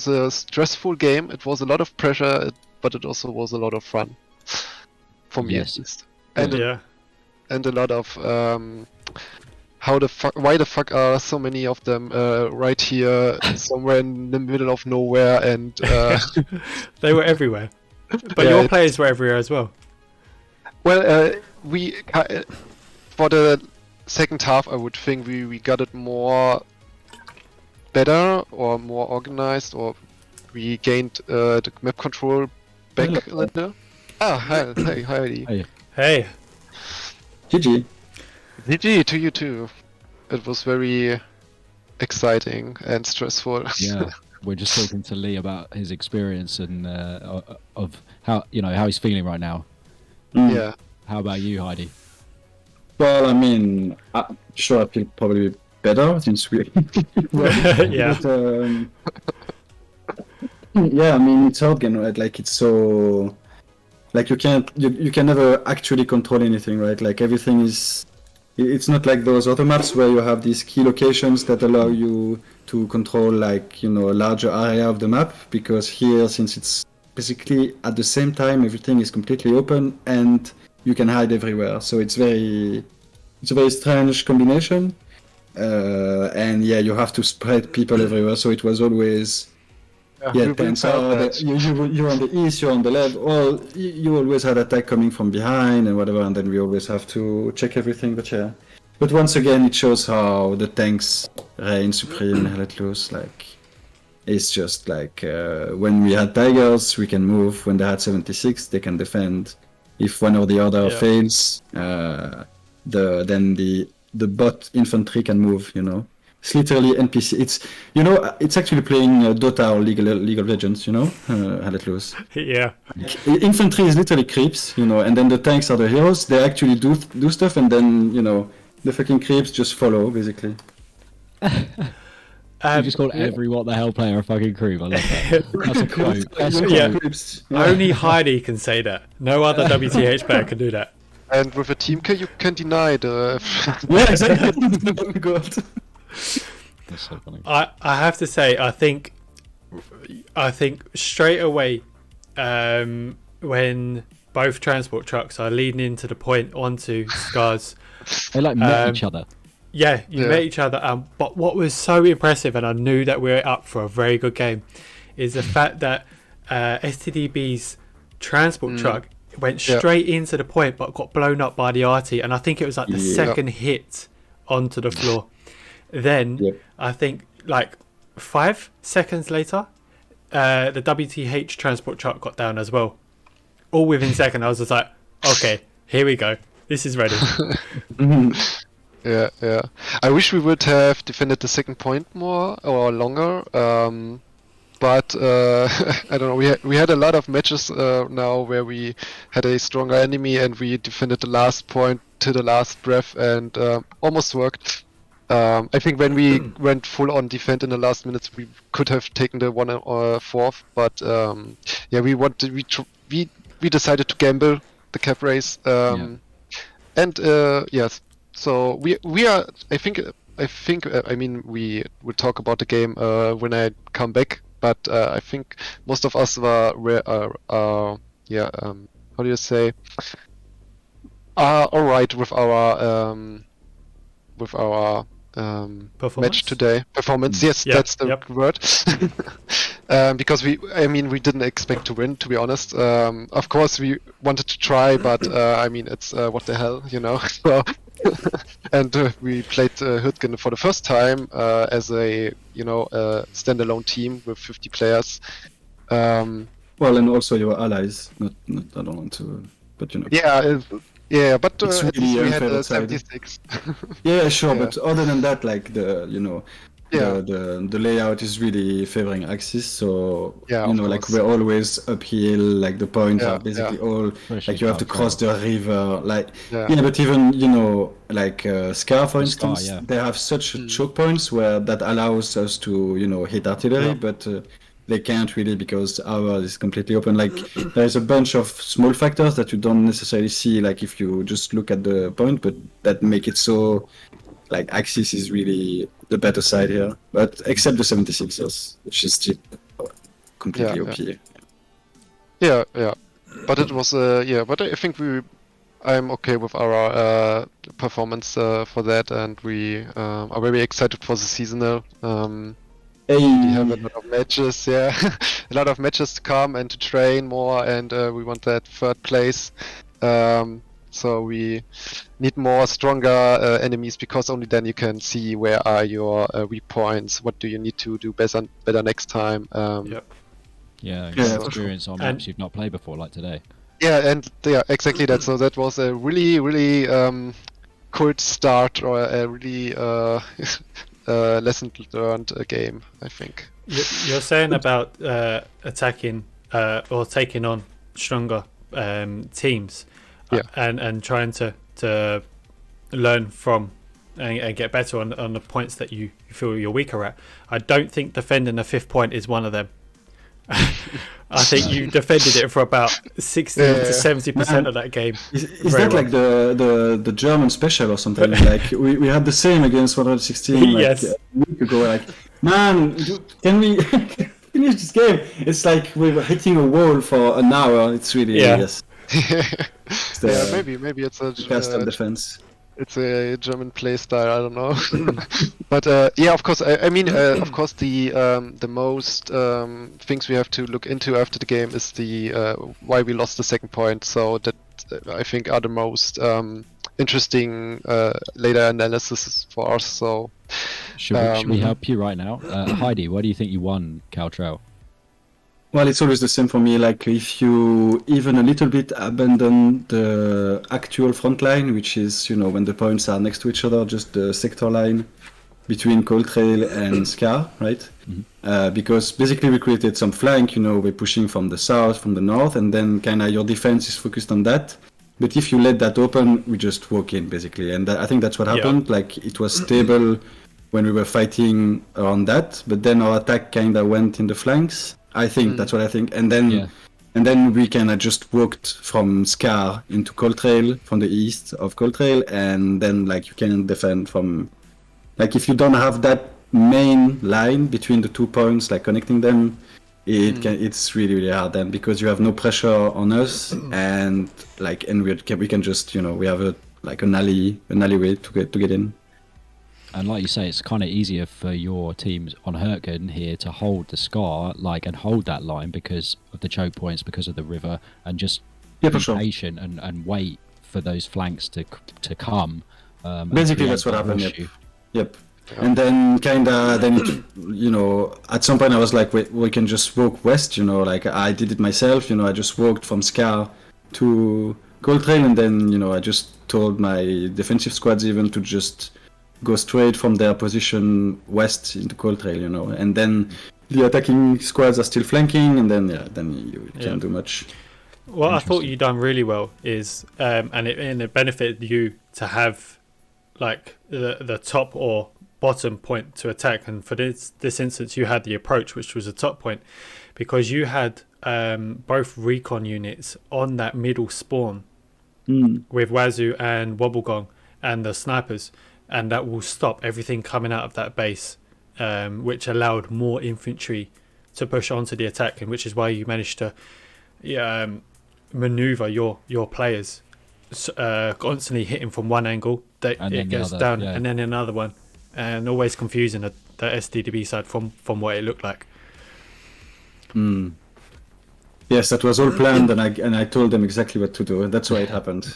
a stressful game. It was a lot of pressure, but it also was a lot of fun for me, at least. And and a lot of why the fuck are so many of them right here somewhere in the middle of nowhere, and they were everywhere. But your players were everywhere as well. Well, we for the second half, I would think we got it more better or more organized, or we gained the map control back a little. Hi, Heidi. Hey. GG. GG to you too. It was very exciting and stressful. Yeah, we're just talking to Lee about his experience and of how he's feeling right now. Yeah. How about you, Heidi? Well, I mean, I'm sure I feel probably better since we. Yeah. But, yeah, I mean, it's hard game, right? Like, it's so. Like, you can never actually control anything, right? Like, everything is. It's not like those other maps where you have these key locations that allow you to control, like, a larger area of the map, because here, since it's basically at the same time, everything is completely open and you can hide everywhere. So it's a very strange combination. And yeah, you have to spread people everywhere. So it was always, tense. You're on the east, you're on the left. Well, you always had attack coming from behind and whatever, and then we always have to check everything. But yeah, but once again, it shows how the tanks reign supreme and let loose. Like, it's just like when we had Tigers, we can move. When they had 76, they can defend. If one or the other fails, then the bot infantry can move. It's literally NPC. It's actually playing Dota or League of Legends. Let it loose. Yeah. Infantry is literally creeps. And then the tanks are the heroes. They actually do stuff, and then the fucking creeps just follow, basically. You just called every what the hell player a fucking creep. I love that. That's a quote. That's a Yeah. quote. Only Heidi can say that. No other WTH player can do that. And with a team kill, you can deny the. Yeah, exactly. God. That's so funny. I have to say, I think straight away, when both transport trucks are leading into the point onto Scars, They like met each other. yeah, you Yeah. met each other. But what was so impressive, and I knew that we were up for a very good game, is the fact that StDb's transport truck went straight into the point, but got blown up by the RT, and I think it was like the second hit onto the floor. Then I think like 5 seconds later, the WTH transport truck got down as well. All within second. I was just like, okay, here we go. This is ready. Yeah, yeah. I wish we would have defended the second point more or longer. But I don't know. We had a lot of matches now where we had a stronger enemy and we defended the last point to the last breath and almost worked. I think when we went full on defend in the last minutes, we could have taken the 1 or 4th. But yeah, we decided to gamble the cap race. And yes, so we are. I think. I mean, we will talk about the game when I come back. But I think most of us how do you say? Are all right with our match today. Performance. Yes, that's the word. Because we didn't expect to win, to be honest. Of course, we wanted to try, but I mean, it's what the hell, you know. So, and we played Hürtgen for the first time as a standalone team with 50 players. Well, and also your allies. Not I don't want to, but you know. Yeah, but it's really we had unfavorite 76. Yeah, sure, but other than that, like the layout is really favoring Axis, so like we're always uphill, like the points are basically all like you have to cross the river, like but even like Scar for instance, they have such choke points where that allows us to hit artillery, but they can't really because ours is completely open. Like there's a bunch of small factors that you don't necessarily see, like if you just look at the point, but that make it so like Axis is really the better side here. But except the 76ers, which is still completely OP. Yeah. But it was but I think I'm okay with our performance for that, and we are very excited for the seasonal. We have a lot of matches, a lot of matches to come and to train more, and we want that 3rd place. So we need more stronger enemies, because only then you can see where are your weak points, what do you need to do better next time. Experience on maps you've not played before, like today. Exactly that. So that was a really, really cool start, or a really lesson learned game, I think. You're saying about attacking or taking on stronger teams, and trying to learn from and get better on the points that you feel you're weaker at. I don't think defending the 5th point is one of them. I think you defended it for about 60 to 70% of that game. Is that like the German special or something? Like we had the same against 116 like a week ago. Like, man, can we finish this game? It's like we were hitting a wall for an hour. It's really maybe it's a custom defense. It's a German play style. I don't know, but of course. I mean, of course, the most things we have to look into after the game is the why we lost the 2nd point. So that I think are the most interesting later analysis for us. So should we help you right now, Heidi? Why do you think you won Caltrell? Well, it's always the same for me. Like if you even a little bit abandon the actual front line, which is when the points are next to each other, just the sector line between Cold Trail and Scar, right? Because basically we created some flank. We're pushing from the south, from the north, and then kind of your defense is focused on that. But if you let that open, we just walk in basically, and I think that's what happened. Like it was stable when we were fighting around that, but then our attack kind of went in the flanks. I think that's what I think, and then we kind of just walked from Scar into Cold Trail from the east of Cold Trail, and then like you can defend from, like if you don't have that main line between the 2 points, like connecting them, it's really really hard then, because you have no pressure on us, and we can just we have an alleyway to get in. And like you say, it's kind of easier for your teams on Hurtgen here to hold the Scar, and hold that line because of the choke points, because of the river, and just be patient and wait for those flanks to come. Basically, that's what happened. Yep. And then at some point I was like, we can just walk west, like I did it myself, I just walked from Scar to Cold Trail, and then, I just told my defensive squads even to just go straight from their position west into Cold Trail, and then the attacking squads are still flanking, and then you can't do much. What I thought you done really well is, and it benefited you to have like the top or bottom point to attack, and for this instance you had the approach, which was a top point, because you had both recon units on that middle spawn with Wazoo and Wobblegong and the snipers, and that will stop everything coming out of that base, which allowed more infantry to push onto the attack, and which is why you managed to maneuver your players constantly hitting from one angle that it goes down, and then another one, and always confusing the StDb side from what it looked like. Yes, that was all planned, and I told them exactly what to do, and that's why it happened.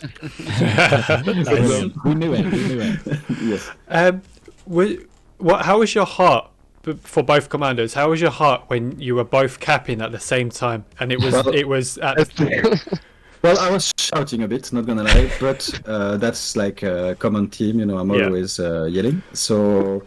We knew it. Yes. How was your heart for both commandos? How was your heart when you were both capping at the same time, and it was at the... Well, I was shouting a bit, not gonna lie, but that's like a common theme, I'm always yelling. So,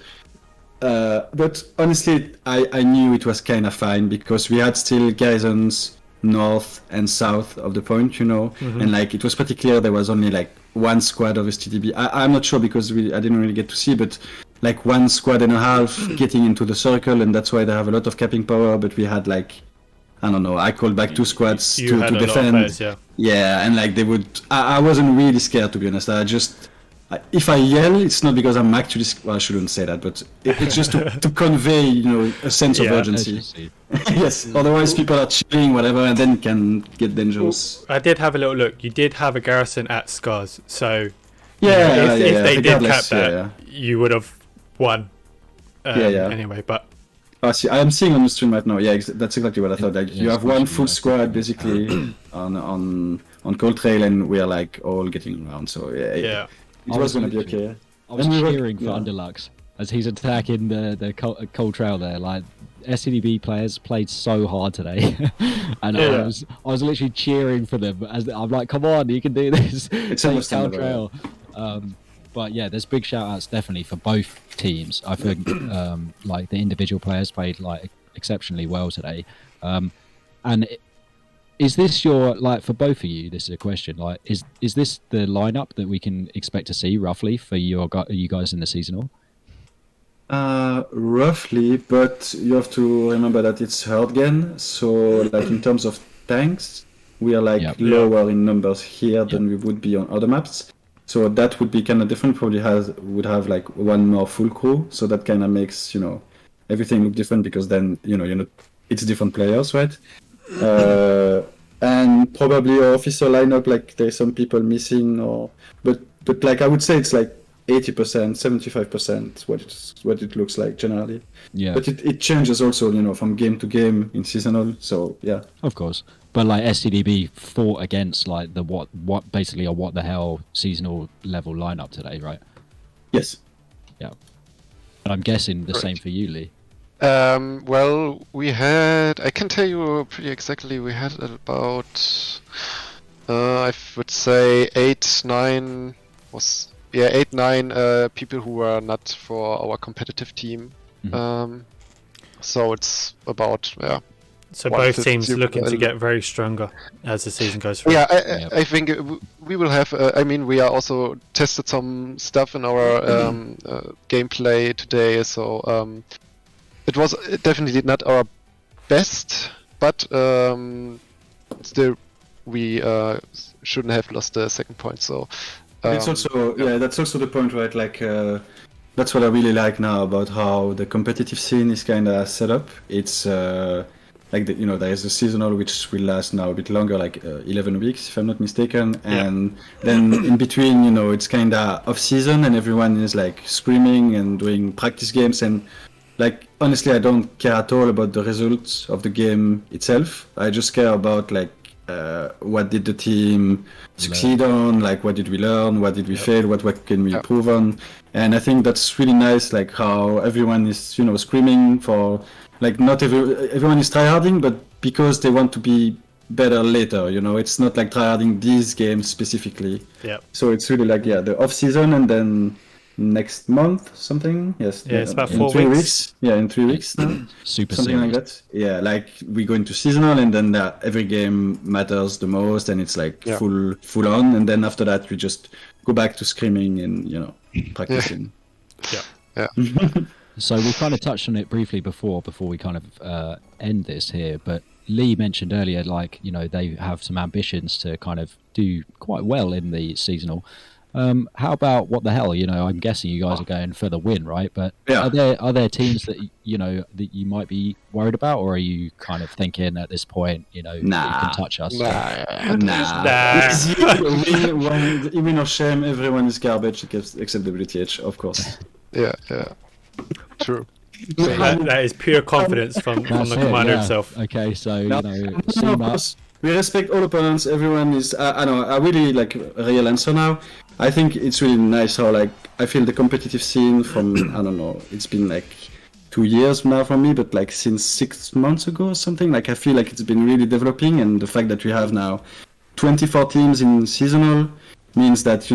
but honestly, I knew it was kind of fine, because we had still garrisons north and south of the point, and like it was pretty clear there was only like one squad of StDb. I'm not sure, because I didn't really get to see, but like one squad and a half getting into the circle, and that's why they have a lot of capping power. But we had like, I don't know, I called back 2 squads to defend. Players, yeah, and like they would, I wasn't really scared, to be honest. If I yell, it's not because I'm actually, well, I shouldn't say that, but it's just to convey, a sense of urgency. Yes, otherwise people are cheering, whatever, and then it can get dangerous. I did have a little look. You did have a garrison at Scars, so if they did cap that, you would have won. Anyway, but... I am seeing on the stream right now. Yeah, that's exactly what I thought. Like, you have one full squad basically on Cold Trail, and we are like all getting around. So it was gonna be okay. I was cheering for Underlux as he's attacking the Cold Trail there. Like, StDb players played so hard today, and I was literally cheering for them. As I'm like, come on, you can do this. It's almost Cold Trail. But yeah, there's big shout outs definitely for both teams. I think like the individual players played like exceptionally well today. And is this your, like, for both of you, this is a question, like, is this the lineup that we can expect to see roughly for you guys in the seasonal? Roughly, but you have to remember that it's Hurtgen, so like in terms of tanks, we are like lower in numbers here than we would be on other maps. So that would be kind of different. Probably would have like one more full crew, so that kind of makes everything look different, because then it's different players, right? And probably our officer lineup, like there's some people missing, but like I would say it's like 80%, 75% what it looks like generally. Yeah. But it changes also, from game to game in seasonal. So yeah. Of course. But like StDb fought against like the what basically a what the hell seasonal level lineup today, right? Yes. Yeah. And I'm guessing the same for you, Lee. Well, we had, I can tell you pretty exactly, we had about, I would say 8, 9 people who were not for our competitive team. Mm-hmm. So it's about, So both 150 teams looking to get very stronger as the season goes through. Yeah, Yep. I think we will have. I mean, we are also tested some stuff in our gameplay today, so it was definitely not our best, but still we shouldn't have lost the second point. So It's also that's also the point, right? Like that's what I really like now about how the competitive scene is kind of set up. It's like there is a seasonal which will last now a bit longer, like 11 weeks if I'm not mistaken, and then in between, it's kind of off season and everyone is like screaming and doing practice games, and like honestly I don't care at all about the results of the game itself. I just care about like what did the team succeed on, like what did we learn, what did we fail, what can we improve on. And I think that's really nice, like how everyone is screaming for, like not everyone is tryharding, but because they want to be better later, it's not like tryharding these games specifically. So it's really like the off season and then next month something. It's about in 4 3 weeks. in 3 weeks now. Super something series. like that. Like we go into seasonal and then every game matters the most and it's like full on, and then after that we just go back to screaming and practicing. So we kind of touched on it briefly before we kind of end this here, but Lee mentioned earlier, like, they have some ambitions to kind of do quite well in the seasonal. How about what the hell? I'm guessing you guys are going for the win, right? But are there teams that that you might be worried about, or are you kind of thinking at this point, that you can touch us? Win or shame, everyone is garbage except WTH, of course. Yeah, true. So that is pure confidence from the commander himself. Okay, so of course, we respect all opponents. Everyone is. I know. I really like a real answer now. I think it's really nice how like I feel the competitive scene from I don't know. It's been like 2 years now for me, but like since 6 months ago or something. Like I feel like it's been really developing, and the fact that we have now 24 teams in seasonal means that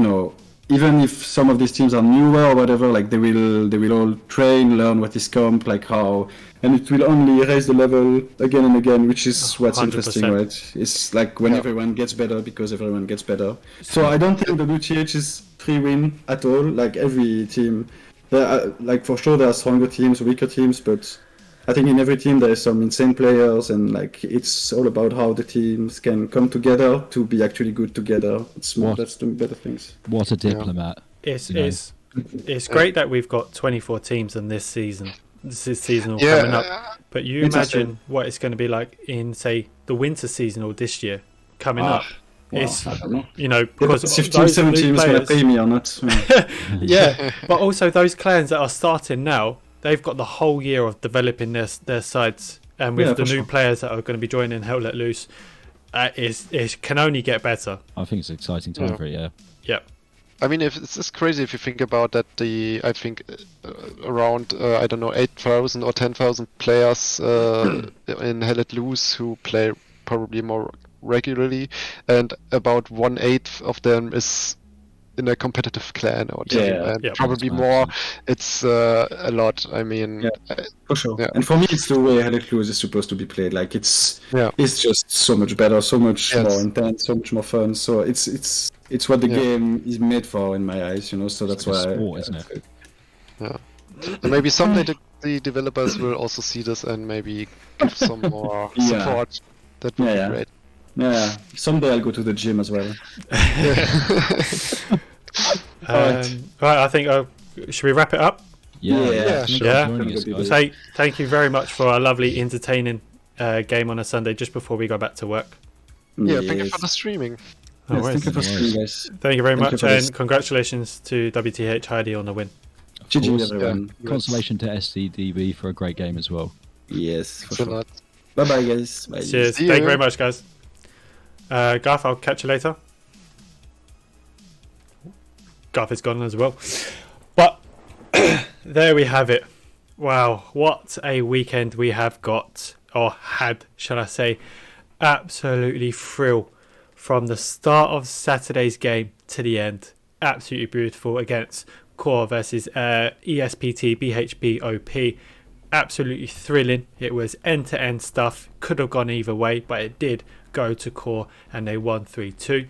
even if some of these teams are newer or whatever, like they will all train, learn what is comp, like how, and it will only raise the level again and again, which is what's 100%. interesting, right? It's like when everyone gets better because everyone gets better. So I don't think the WTH is 3-win at all. Like every team, like for sure there are stronger teams, weaker teams, but I think in every team there is some insane players, and like it's all about how the teams can come together to be actually good together. That's the better things. What a diplomat! It's great that we've got 24 teams in this season. This is seasonal coming up, but you imagine what it's going to be like in, say, the winter seasonal this year coming up. It's because if Team 7 teams going to pay me or not. But also those clans that are starting now, they've got the whole year of developing their sides, and with the new players that are going to be joining Hell Let Loose, it can only get better. I think it's an exciting time for it. Yeah. I mean, it's just crazy if you think about that. I think around 8,000 or 10,000 players in Hell Let Loose who play probably more regularly, and about 1/8 of them is in a competitive clan or team, and probably more. It's a lot. I mean, for sure. And for me, it's the way Hell Let Loose is supposed to be played. Like it's just so much better, so much more intense, so much more fun. So it's what the game is made for in my eyes, So that's why. Sport, isn't it? Yeah. And maybe someday the developers will also see this and maybe give some more support. That would be great. Yeah, someday I'll go to the gym as well. Right, I think should we wrap it up? Sure. Say thank you very much for a lovely, entertaining game on a Sunday just before we go back to work. Thank you for the streaming. Thank you for streaming, guys. Thank you very much, and congratulations to WTH Heidi on the win. GG, everyone. Consolation to StDb for a great game as well. Yes, for sure. Bye bye, guys. Bye. Cheers. Thank you very much, guys. Garth, I'll catch you later. Garth is gone as well. But there we have it. Wow, what a weekend we have got, or had, shall I say. Absolutely thrill from the start of Saturday's game to the end. Absolutely beautiful against Core versus ESPT, BHP, OP. absolutely thrilling. It was end-to-end stuff. Could have gone either way, but it did go to core, and they won 3-2.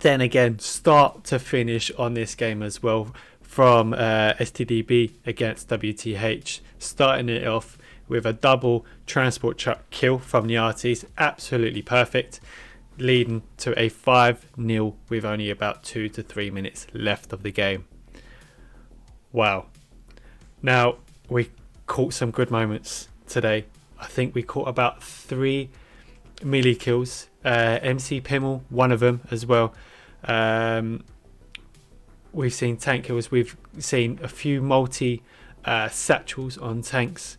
Then again, start to finish on this game as well, from StDb against WTH, starting it off with a double transport truck kill from the Arties, absolutely perfect, leading to a 5-0 with only about 2 to 3 minutes left of the game. Wow. Now, we caught some good moments today. I think we caught about 3 melee kills. MC Pimmel, one of them as well. We've seen tank kills. We've seen a few multi satchels on tanks.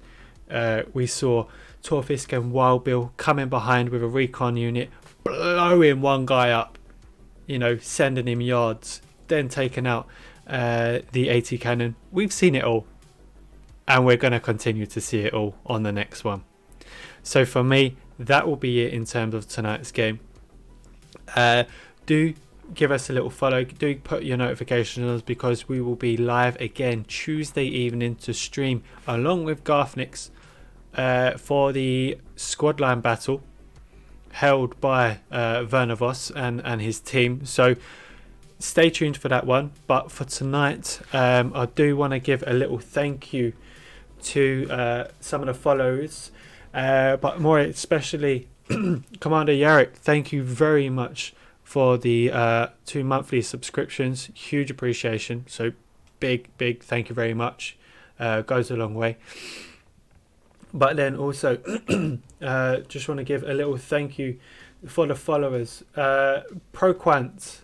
We saw Torfisk and Wild Bill coming behind with a recon unit, blowing one guy up, sending him yards, then taking out the AT cannon. We've seen it all, and we're going to continue to see it all on the next one. So for me, that will be it in terms of tonight's game. Do give us a little follow, do put your notifications on, because we will be live again Tuesday evening to stream along with Garthnix for the squad line battle held by Werner Voss and his team. So stay tuned for that one. But for tonight, I do want to give a little thank you to some of the followers, but more especially Commander Yarrick. Thank you very much for the 2 monthly subscriptions. Huge appreciation. So big thank you very much. Goes a long way. But then also just want to give a little thank you for the followers. Proquant,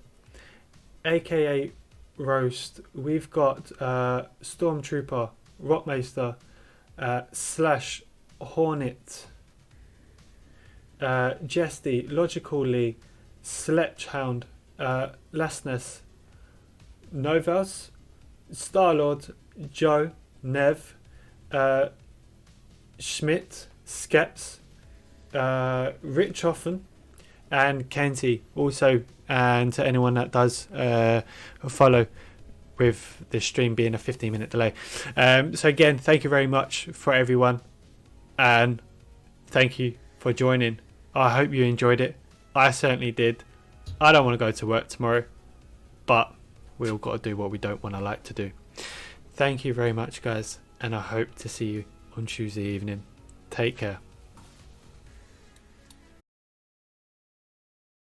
aka Roast. We've got Stormtrooper, Rockmeister, Slash Hornet, Jesty, Logical Lee, Sledgehound, Lasness, Novas, Starlord, Joe, Nev, Schmidt, Skeps, Richthofen, and Kenty also, and to anyone that does follow, with the stream being a 15-minute delay. So again, thank you very much for everyone, and thank you for joining. I hope you enjoyed it. I certainly did. I don't want to go to work tomorrow, but we all got to do what we don't want to like to do. Thank you very much, guys, and I hope to see you on Tuesday evening. Take care.